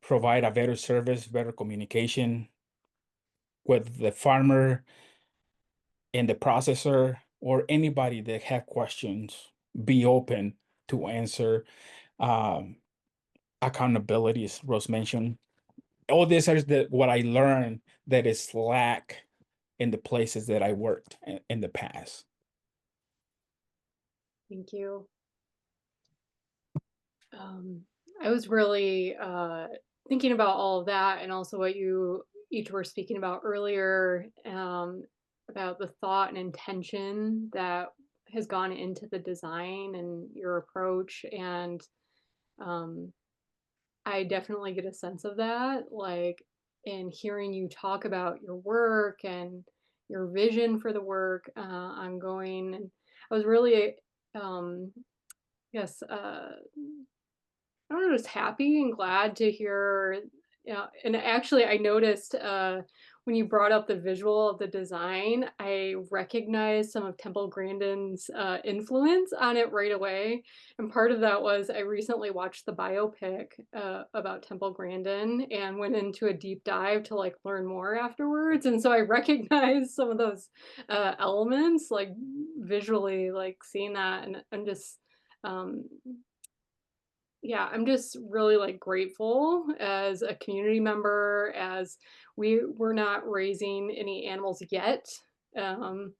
provide a better service, better communication with the farmer and the processor, or anybody that have questions, be open to answer. Um, Accountability, as Rose mentioned. All this is what I learned that is lack in the places that I worked in the past. Thank you. I was really thinking about all of that, and also what you each were speaking about earlier, about the thought and intention that has gone into the design and your approach. And um, I definitely get a sense of that, like in hearing you talk about your work and your vision for the work ongoing. And I was really, um, yes, I don't know, just happy and glad to hear. Yeah, and actually, I noticed when you brought up the visual of the design, I recognized some of Temple Grandin's influence on it right away. And part of that was I recently watched the biopic about Temple Grandin and went into a deep dive to like learn more afterwards. And so I recognized some of those elements, like visually, like seeing that, and I'm just um, yeah, I'm just really like grateful as a community member, as we're not raising any animals yet um,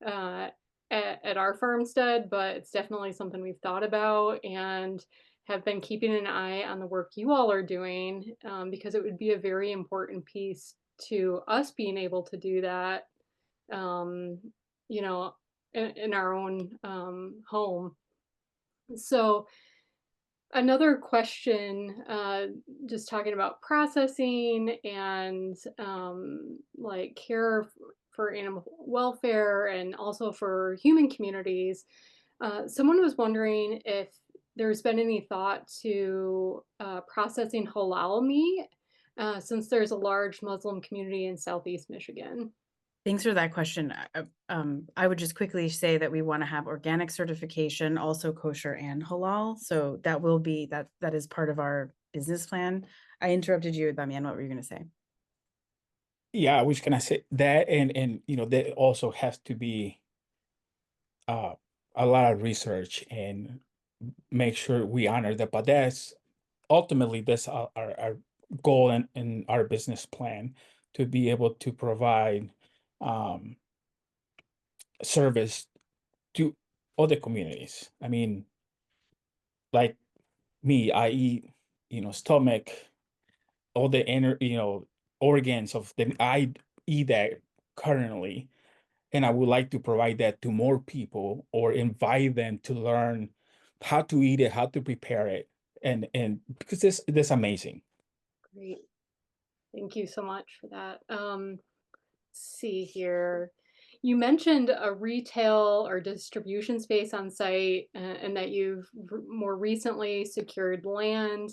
uh, at our farmstead, but it's definitely something we've thought about and have been keeping an eye on the work you all are doing, because it would be a very important piece to us being able to do that, um, you know, in our own home. So another question, just talking about processing and like care for animal welfare and also for human communities. Someone was wondering if there's been any thought to processing halal meat, since there's a large Muslim community in Southeast Michigan. Thanks for that question. I would just quickly say that we want to have organic certification, also kosher and halal. So that will be that is part of our business plan. I interrupted you, Damian. What were you going to say? Yeah, I was gonna say that, and that also has to be uh, a lot of research and make sure we honor that. But that's ultimately that's our goal in our business plan, to be able to provide um, service to other communities. I mean, like me, I eat, stomach, all the organs of them. I eat that currently, and I would like to provide that to more people, or invite them to learn how to eat it, how to prepare it, and because this amazing. Great. Thank you so much for that. See here. You mentioned a retail or distribution space on site, and that you've more recently secured land.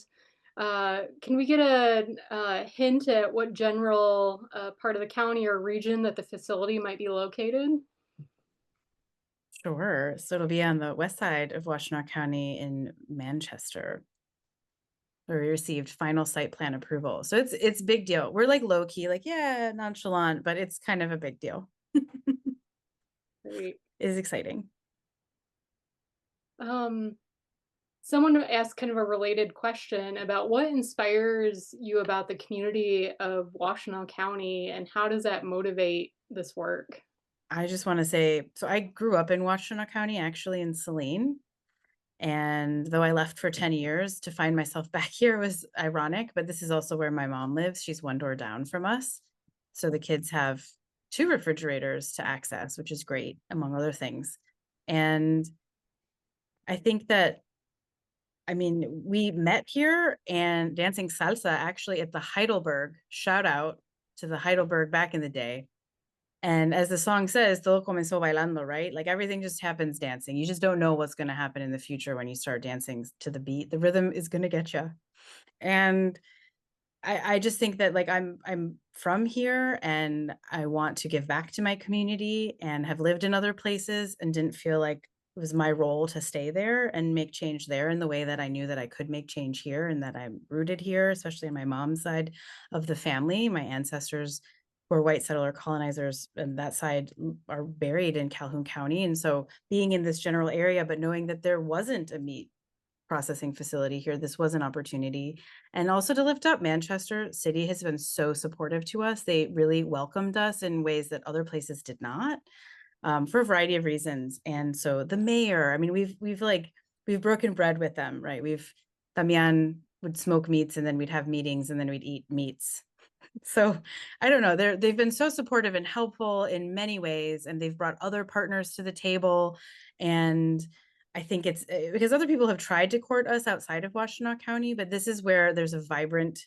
Can we get a hint at what general part of the county or region that the facility might be located? Sure. So it'll be on the west side of Washtenaw County in Manchester, where we received final site plan approval. So it's big deal. We're like low key, like, yeah, nonchalant, but it's kind of a big deal. Great. It is exciting. Someone asked kind of a related question about what inspires you about the community of Washtenaw County, and how does that motivate this work? I just want to say, so I grew up in Washtenaw County, actually in Saline. And though I left for 10 years, to find myself back here was ironic, but this is also where my mom lives. She's one door down from us. So the kids have 2 refrigerators to access, which is great, among other things. And I think that, I mean, we met here and dancing salsa actually at the Heidelberg, shout out to the Heidelberg back in the day. And as the song says, todo comenzó bailando, right? Like everything just happens dancing. You just don't know what's going to happen in the future when you start dancing to the beat. The rhythm is going to get you. And I just think that like I'm from here and I want to give back to my community and have lived in other places and didn't feel like it was my role to stay there and make change there in the way that I knew that I could make change here and that I'm rooted here, especially on my mom's side of the family. My ancestors were white settler colonizers and that side are buried in Calhoun County. And so being in this general area, but knowing that there wasn't a meat processing facility here, this was an opportunity. And also to lift up Manchester City has been so supportive to us. They really welcomed us in ways that other places did not, for a variety of reasons. And so the mayor, I mean, we've broken bread with them, right? Damian would smoke meats and then we'd have meetings and then we'd eat meats. So I don't know, they've been so supportive and helpful in many ways, and they've brought other partners to the table. And I think it's because other people have tried to court us outside of Washtenaw County, but this is where there's a vibrant,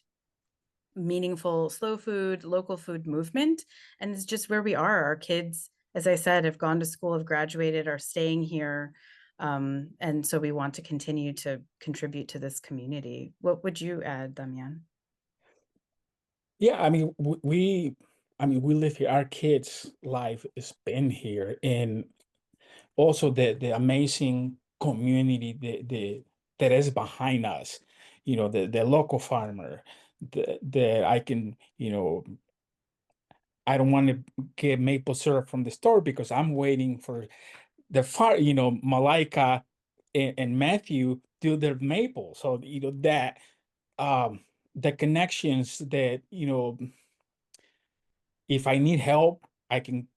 meaningful, slow food, local food movement. And it's just where we are. Our kids, as I said, have gone to school, have graduated, are staying here. And so we want to continue to contribute to this community. What would you add, Damian? Yeah, I mean, we live here. Our kids' life has been here, and also the amazing community that is behind us. You know, the local farmer, the I can, I don't want to get maple syrup from the store because I'm waiting for Malika and Matthew do their maple. So, that um the connections that, if I need help, I can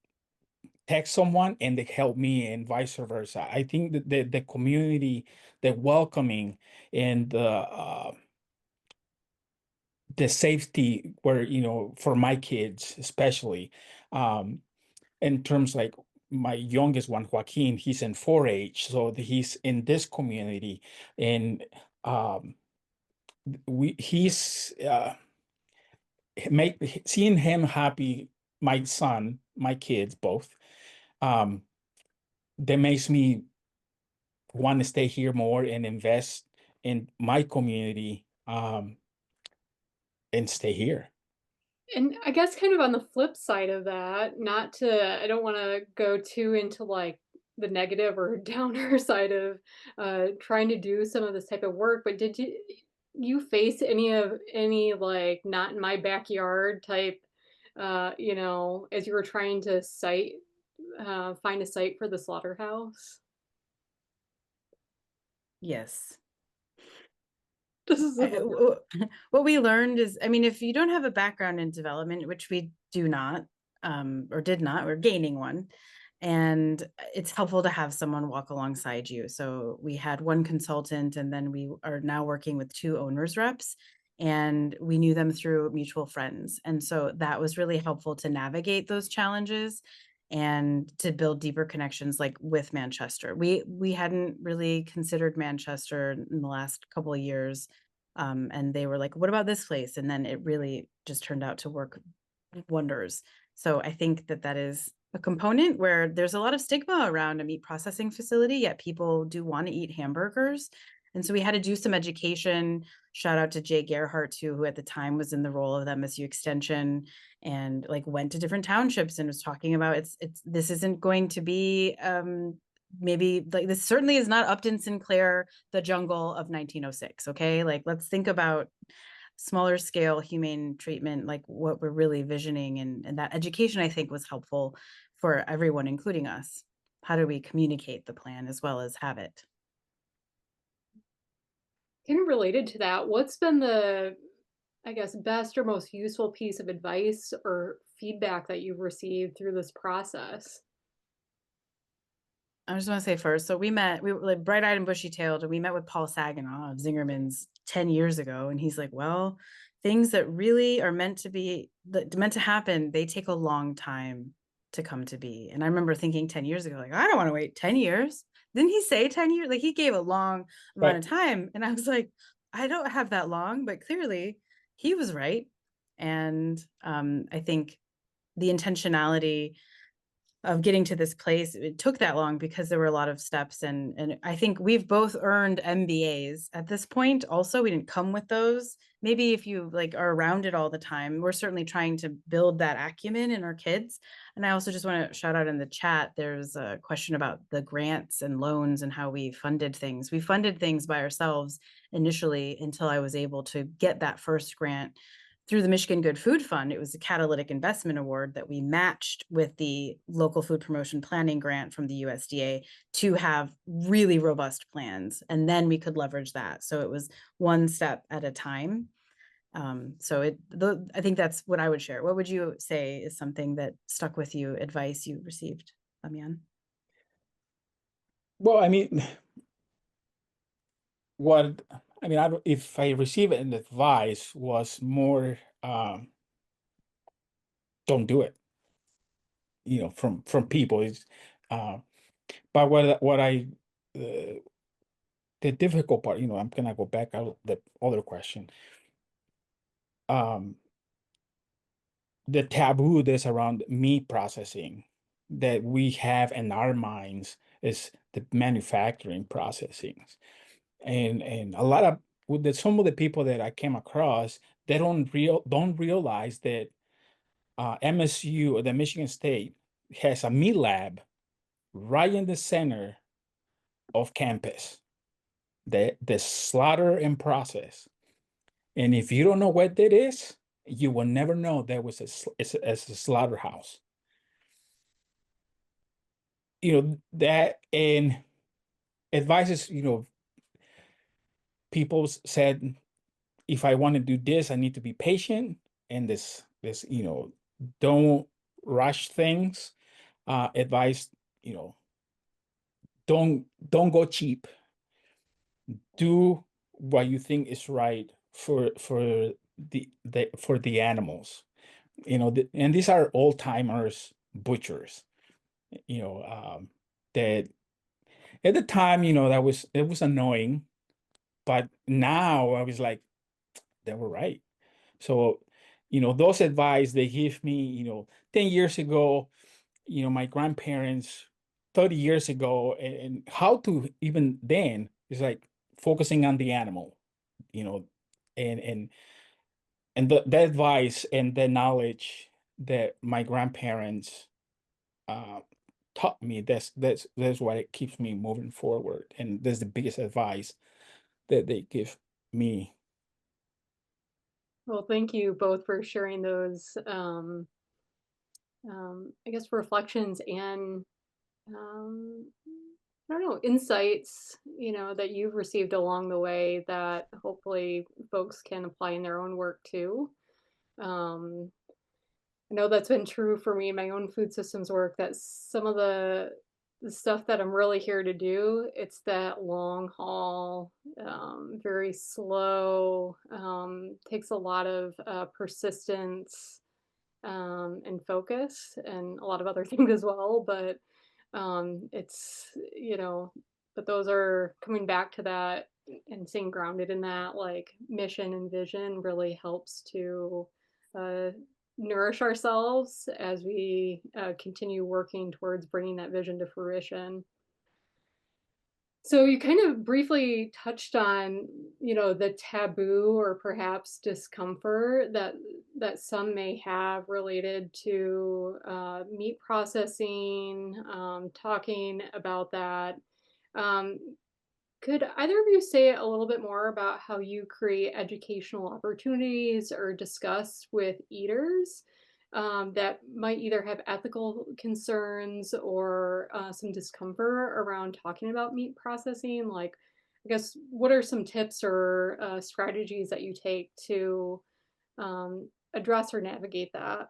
text someone and they help me and vice versa. I think that the community, the welcoming and the safety where, for my kids, especially, um, in terms like my youngest one, Joaquin, he's in 4-H, so he's in this community, and um, he's seeing him happy, my son, my kids, both, um, that makes me want to stay here more and invest in my community, and stay here. And I guess kind of on the flip side of that, I don't want to go too into like the negative or downer side of trying to do some of this type of work, but did you face any like not in my backyard type, as you were trying to find a site for the slaughterhouse? Yes. This is What we learned is, I mean, if you don't have a background in development, which we do not, or did not, we're gaining one, and it's helpful to have someone walk alongside you. So we had one consultant, and then we are now working with 2 owners reps, and we knew them through mutual friends. And so that was really helpful to navigate those challenges and to build deeper connections like with Manchester. We hadn't really considered Manchester in the last couple of years. And they were like, what about this place? And then it really just turned out to work wonders. So I think that is a component where there's a lot of stigma around a meat processing facility, yet people do want to eat hamburgers. And so we had to do some education. Shout out to Jay Gerhardt too, who at the time was in the role of MSU Extension and like went to different townships and was talking about this isn't going to be maybe like this certainly is not Upton Sinclair, the jungle of 1906. Okay, like let's think about smaller scale humane treatment, like what we're really visioning, and that education I think was helpful for everyone, including us. How do we communicate the plan as well as have it? kind of related to that. What's been the, I guess, best or most useful piece of advice or feedback that you've received through this process? I just want to say first, so we were like bright-eyed and bushy-tailed, and we met with Paul Saginaw of Zingerman's 10 years ago, and he's like, well, things that really are meant to happen, they take a long time to come to be. And I remember thinking 10 years ago, like, I don't want to wait 10 years. didn't he say 10 years? Like he gave a long amount Right. of time. And I was like, I don't have that long, but clearly he was right. And I think the intentionality of getting to this place, it took that long because there were a lot of steps. And I think we've both earned MBAs at this point. Also, we didn't come with those. Maybe if you like are around it all the time, we're certainly trying to build that acumen in our kids. And I also just want to shout out in the chat, there's a question about the grants and loans and how we funded things. We funded things by ourselves initially until I was able to get that first grant through the Michigan Good Food Fund. It was a catalytic investment award that we matched with the local food promotion planning grant from the USDA to have really robust plans. And then we could leverage that. So it was one step at a time. I think that's what I would share. What would you say is something that stuck with you, advice you received, Damian? Well, I mean, if I receive an advice was more, don't do it, from people is, but uh, the difficult part, I'm gonna go back out the other question. The taboo that's around meat processing that we have in our minds is the manufacturing processing. And a lot of some of the people that I came across, they don't realize that MSU, or the Michigan State, has a meat lab right in the center of campus. The slaughter and process. And if you don't know what that is, you will never know there was a slaughterhouse. That, and advices, people said, if I want to do this, I need to be patient, and this don't rush things. Advice, don't go cheap. Do what you think is right for the animals. And these are old timers butchers. That at the time, it was annoying, but now I was like, they were right. So, those advice they give me, 10 years ago, my grandparents 30 years ago, and how to even then is like focusing on the animal, you know, and the advice and the knowledge that my grandparents uh, taught me, that's what it keeps me moving forward. And that's the biggest advice that they give me. Well, thank you both for sharing those, I guess, reflections and I don't know, insights, that you've received along the way that hopefully folks can apply in their own work too. Um, I know that's been true for me in my own food systems work, that some of the stuff that I'm really here to do, it's that long haul, very slow, takes a lot of persistence, and focus, and a lot of other things as well. But it's, but those are coming back to that and staying grounded in that, like, mission and vision really helps to uh, nourish ourselves as we continue working towards bringing that vision to fruition. So you kind of briefly touched on, the taboo or perhaps discomfort that some may have related to meat processing, talking about that. Um, could either of you say a little bit more about how you create educational opportunities or discuss with eaters that might either have ethical concerns or some discomfort around talking about meat processing? Like, I guess, what are some tips or strategies that you take to address or navigate that?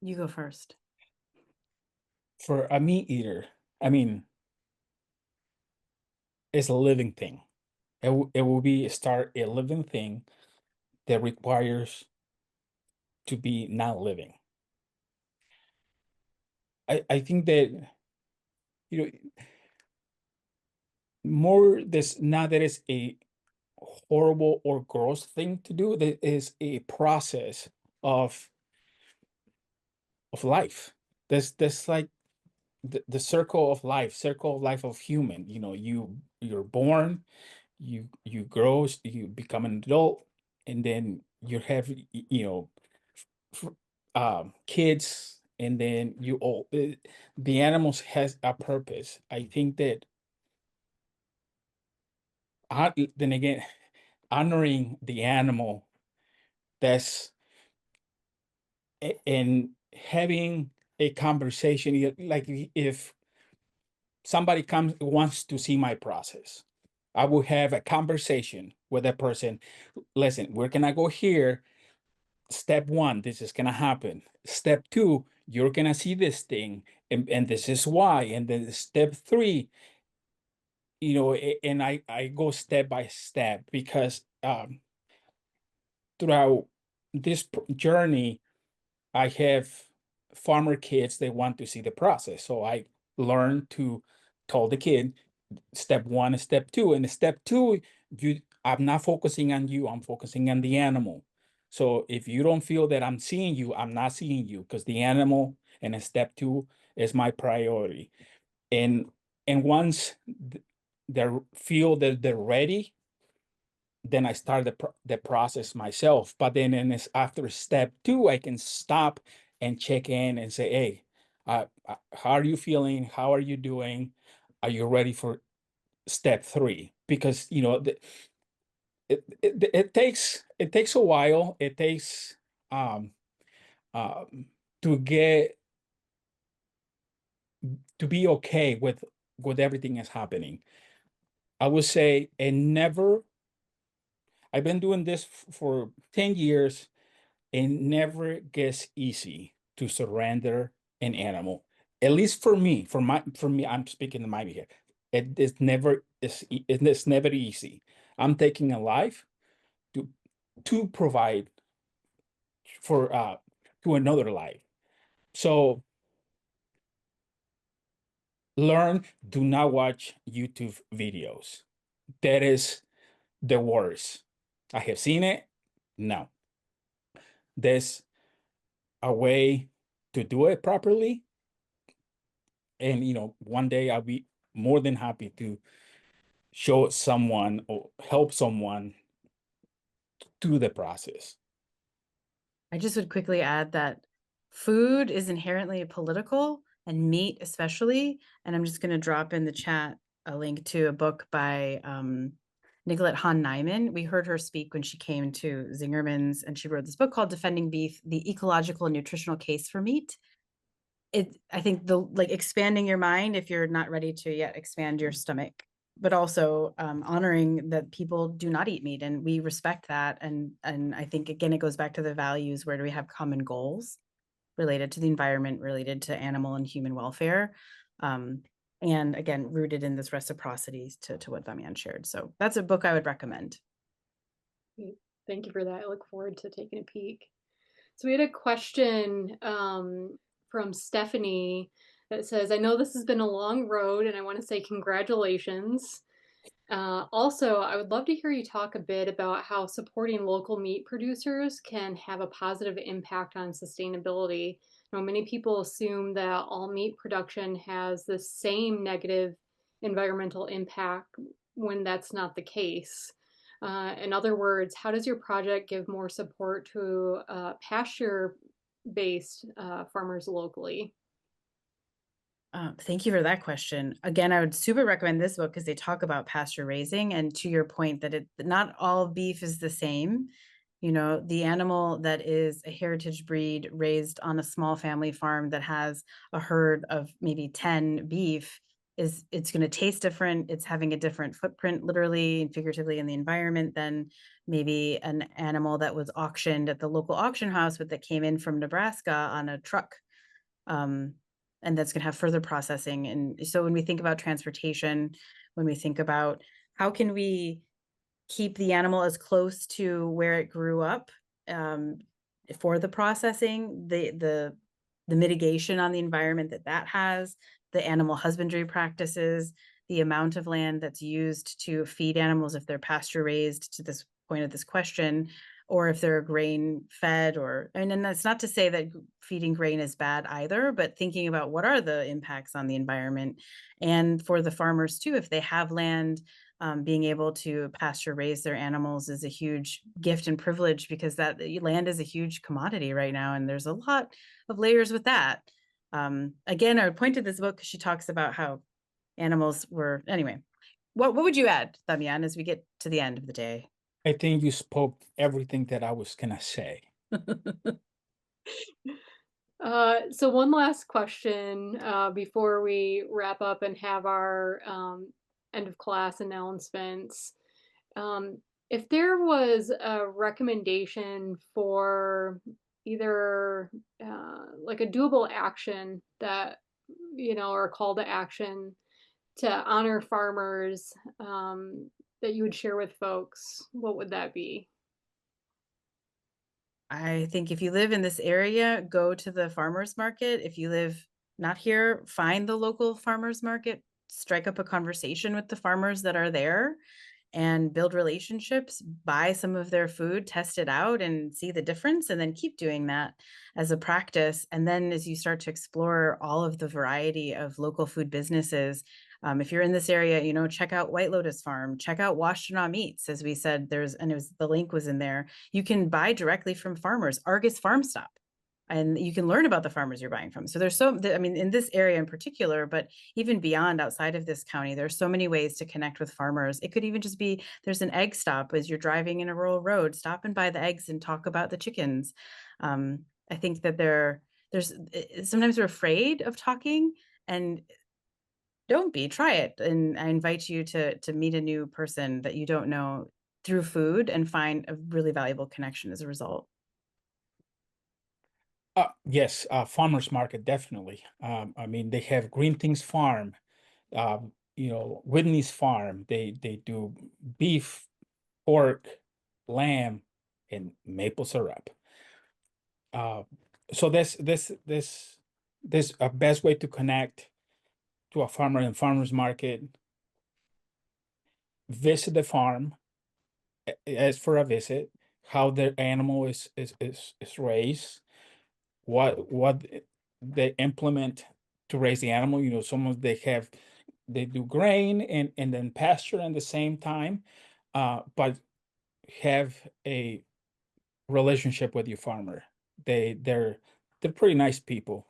You go first. For a meat eater, I mean, it's a living thing. It will be start a living thing that requires to be not living. I think that, you know, more this, not that it's a horrible or gross thing to do, that is a process of life. There's like the circle of life of human. You know, you're born, you grow, you become an adult, and then you have you know, kids, and then you all the animals has a purpose. I think that then again, honoring the animal, that's and having a conversation, like if somebody comes wants to see my process, I will have a conversation with that person. Listen, we're gonna go here. Step one, this is gonna happen. Step two, you're gonna see this thing, and this is why. And then step three, and I go step by step, because throughout this journey, I have farmer kids. They want to see the process, so I learn to tell the kid step one and step two. And step two, I'm not focusing on you, I'm focusing on the animal. So if you don't feel that I'm seeing you, I'm not seeing you, because the animal and then step two is my priority. And once they feel that they're ready, then I start the process myself. But then after step two, I can stop and check in and say, hey, how are you feeling? How are you doing? Are you ready for step three? Because it takes a while. It takes um, to get to be okay with everything that's happening. I would say, and never. I've been doing this for 10 years. It never gets easy to surrender an animal. At least for me, I'm speaking in my behalf. It's never easy. I'm taking a life to provide for to another life. So learn, do not watch YouTube videos. That is the worst. I have seen it. No. There's a way to do it properly. And one day I'll be more than happy to show someone or help someone through the process. I just would quickly add that food is inherently political, and meat especially. And I'm just going to drop in the chat a link to a book by Nicolette Hahn Nyman. We heard her speak when she came to Zingerman's, and she wrote this book called Defending Beef: The Ecological and Nutritional Case for Meat. I think expanding your mind, if you're not ready to yet expand your stomach, but also honoring that people do not eat meat, and we respect that. And I think, again, it goes back to the values. Where do we have common goals related to the environment, related to animal and human welfare? And again, rooted in this reciprocity to what Damian shared. So that's a book I would recommend. Thank you for that. I look forward to taking a peek. So we had a question from Stephanie that says, I know this has been a long road, and I want to say congratulations. Also, I would love to hear you talk a bit about how supporting local meat producers can have a positive impact on sustainability. Many people assume that all meat production has the same negative environmental impact when that's not the case. In other words, how does your project give more support to pasture-based farmers locally? Thank you for that question. Again, I would super recommend this book because they talk about pasture raising, and to your point that not all beef is the same. The animal that is a heritage breed raised on a small family farm that has a herd of maybe 10 beef, it's going to taste different. It's having a different footprint, literally and figuratively, in the environment than maybe an animal that was auctioned at the local auction house, but that came in from Nebraska on a truck. And that's going to have further processing. And so when we think about transportation, when we think about how can we keep the animal as close to where it grew up for the processing, the the mitigation on the environment that has, the animal husbandry practices, the amount of land that's used to feed animals if they're pasture raised, to this point of this question, or if they're grain fed, and that's not to say that feeding grain is bad either, but thinking about what are the impacts on the environment, and for the farmers too, if they have land, being able to pasture raise their animals is a huge gift and privilege, because that land is a huge commodity right now, and there's a lot of layers with that. Again, I would point to this book because she talks about how animals were, anyway. What would you add, Damian, as we get to the end of the day? I think you spoke everything that I was gonna say. So one last question before we wrap up and have our end of class announcements. If there was a recommendation for either like a doable action that, or a call to action to honor farmers that you would share with folks, what would that be? I think if you live in this area, go to the farmers market. If you live not here, find the local farmers market, strike up a conversation with the farmers that are there, and build relationships, buy some of their food, test it out and see the difference, and then keep doing that as a practice. And then as you start to explore all of the variety of local food businesses, if you're in this area, check out White Lotus Farm, check out Washtenaw Meats. As we said, the link was in there. You can buy directly from farmers, Argus Farm Stop, and you can learn about the farmers you're buying from. So there's in this area in particular, but even beyond, outside of this county, there's so many ways to connect with farmers. It could even just be, there's an egg stop as you're driving in a rural road, stop and buy the eggs and talk about the chickens. I think that there's sometimes we're afraid of talking, and don't be, try it. And I invite you to meet a new person that you don't know through food and find a really valuable connection as a result. Yes, farmers market, definitely. I mean, they have Green Things Farm, Whitney's Farm. They do beef, pork, lamb, and maple syrup. So this a best way to connect to a farmer and farmers market. Visit the farm, as for a visit, how their animal is raised, what they implement to raise the animal. Some of they do grain and then pasture at the same time, but have a relationship with your farmer. They're pretty nice people.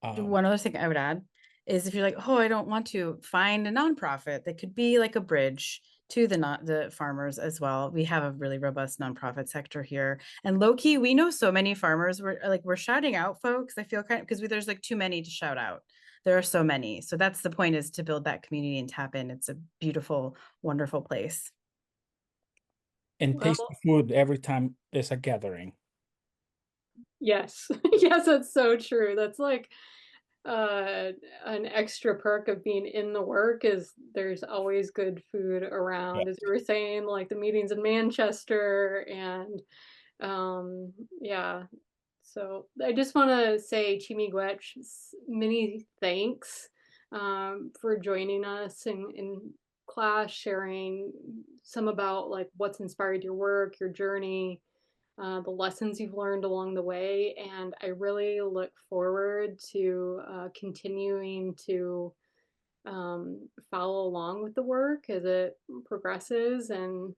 One other thing I would add is, if you're like, oh, I don't want to, find a nonprofit that could be like a bridge to the farmers as well. We have a really robust nonprofit sector here, and low key, we know so many farmers. We're shouting out folks. I feel kind of, because there's like too many to shout out. There are so many. So that's the point, is to build that community and tap in. It's a beautiful, wonderful place. And tasty food every time is a gathering. Yes. Yes, that's so true. That's like an extra perk of being in the work is there's always good food around. Yeah. As you were saying, like the meetings in Manchester, and yeah. So I just want to say, Chimigwech, many thanks for joining us in class, sharing some about like what's inspired your work, your journey, the lessons you've learned along the way. And I really look forward to continuing to follow along with the work as it progresses. And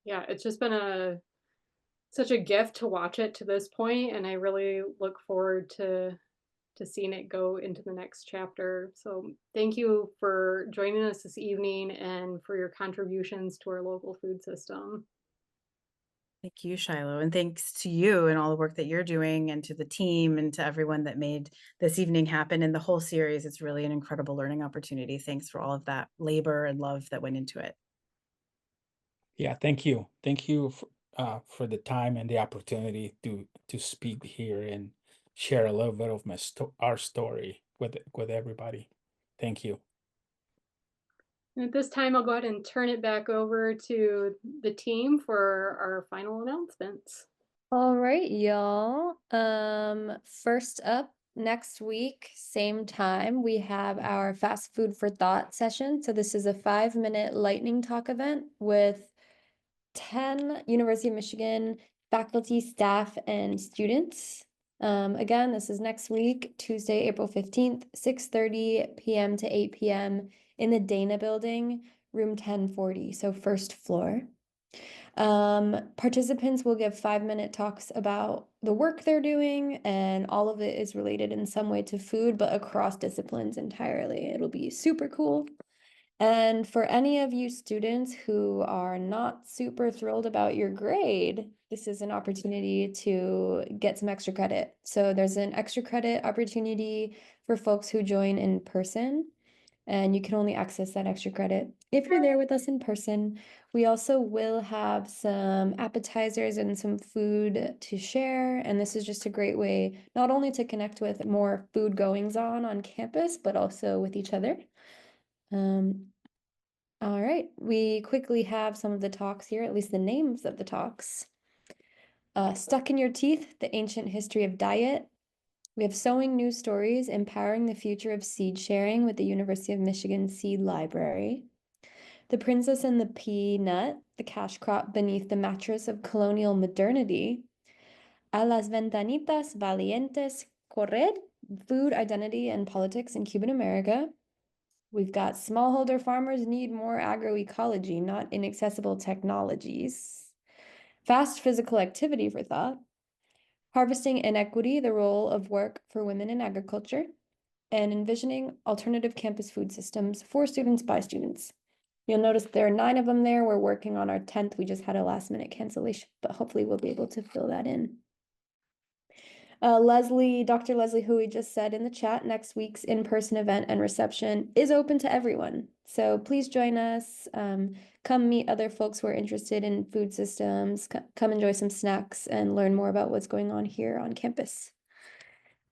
yeah, it's just been such a gift to watch it to this point, and I really look forward to seeing it go into the next chapter. So thank you for joining us this evening and for your contributions to our local food system. Thank you, Shiloh. And thanks to you and all the work that you're doing, and to the team, and to everyone that made this evening happen and the whole series. It's really an incredible learning opportunity. Thanks for all of that labor and love that went into it. Yeah, thank you. Thank you for the time and the opportunity to speak here and share a little bit of our story with everybody. Thank you. And at this time, I'll go ahead and turn it back over to the team for our final announcements. All right, y'all. First up, next week, same time, we have our Fast Food for Thought session. So this is a 5-minute lightning talk event with 10 University of Michigan faculty, staff, and students. Again, this is next week, Tuesday, April 15th, 6:30 p.m. to 8 p.m. in the Dana Building, room 1040, so first floor. Participants will give 5-minute talks about the work they're doing, and all of it is related in some way to food, but across disciplines entirely. It'll be super cool. And for any of you students who are not super thrilled about your grade, this is an opportunity to get some extra credit. So there's an extra credit opportunity for folks who join in person, and you can only access that extra credit if you're there with us in person. We also will have some appetizers and some food to share, and this is just a great way not only to connect with more food goings on campus, but also with each other. All right, we quickly have some of the talks here, at least the names of the talks. Stuck in Your Teeth, The Ancient History of Diet. We have Sewing News Stories, Empowering the Future of Seed Sharing with the University of Michigan Seed Library. The Princess and the Peanut, The Cash Crop Beneath the Mattress of Colonial Modernity. A las Ventanitas Valientes Correr, Food, Identity, and Politics in Cuban America. We've got Smallholder Farmers Need More Agroecology, Not Inaccessible Technologies. Fast Physical Activity for Thought. Harvesting Inequity, The Role of Work for Women in Agriculture. And Envisioning Alternative Campus Food Systems for Students by Students. You'll notice there are 9 of them there. We're working on our 10th. We just had a last-minute cancellation, but hopefully we'll be able to fill that in. Dr. Leslie, who we just said in the chat, next week's in-person event and reception is open to everyone. So please join us. Come meet other folks who are interested in food systems. Come enjoy some snacks and learn more about what's going on here on campus.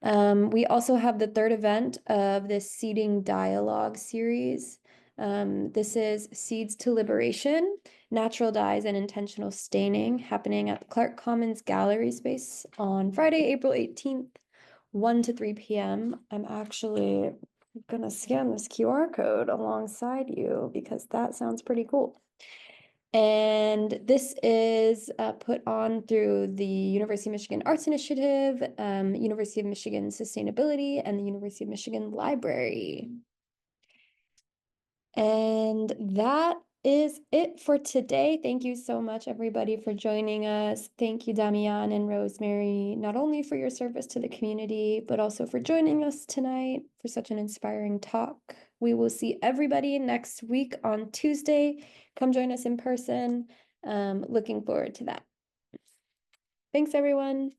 We also have the 3rd event of this Seeding Dialogue series. This is Seeds to Liberation, Natural Dyes and Intentional Staining, happening at the Clark Commons Gallery Space on Friday, April 18th, 1 to 3 p.m. I'm actually gonna scan this QR code alongside you because that sounds pretty cool. And this is put on through the University of Michigan Arts Initiative, University of Michigan Sustainability, and the University of Michigan Library. And that is it for today. Thank you so much, everybody, for joining us. Thank you, Damian and Rosemary, not only for your service to the community, but also for joining us tonight for such an inspiring talk. We will see everybody next week on Tuesday. Come join us in person. Looking forward to that. Thanks, everyone.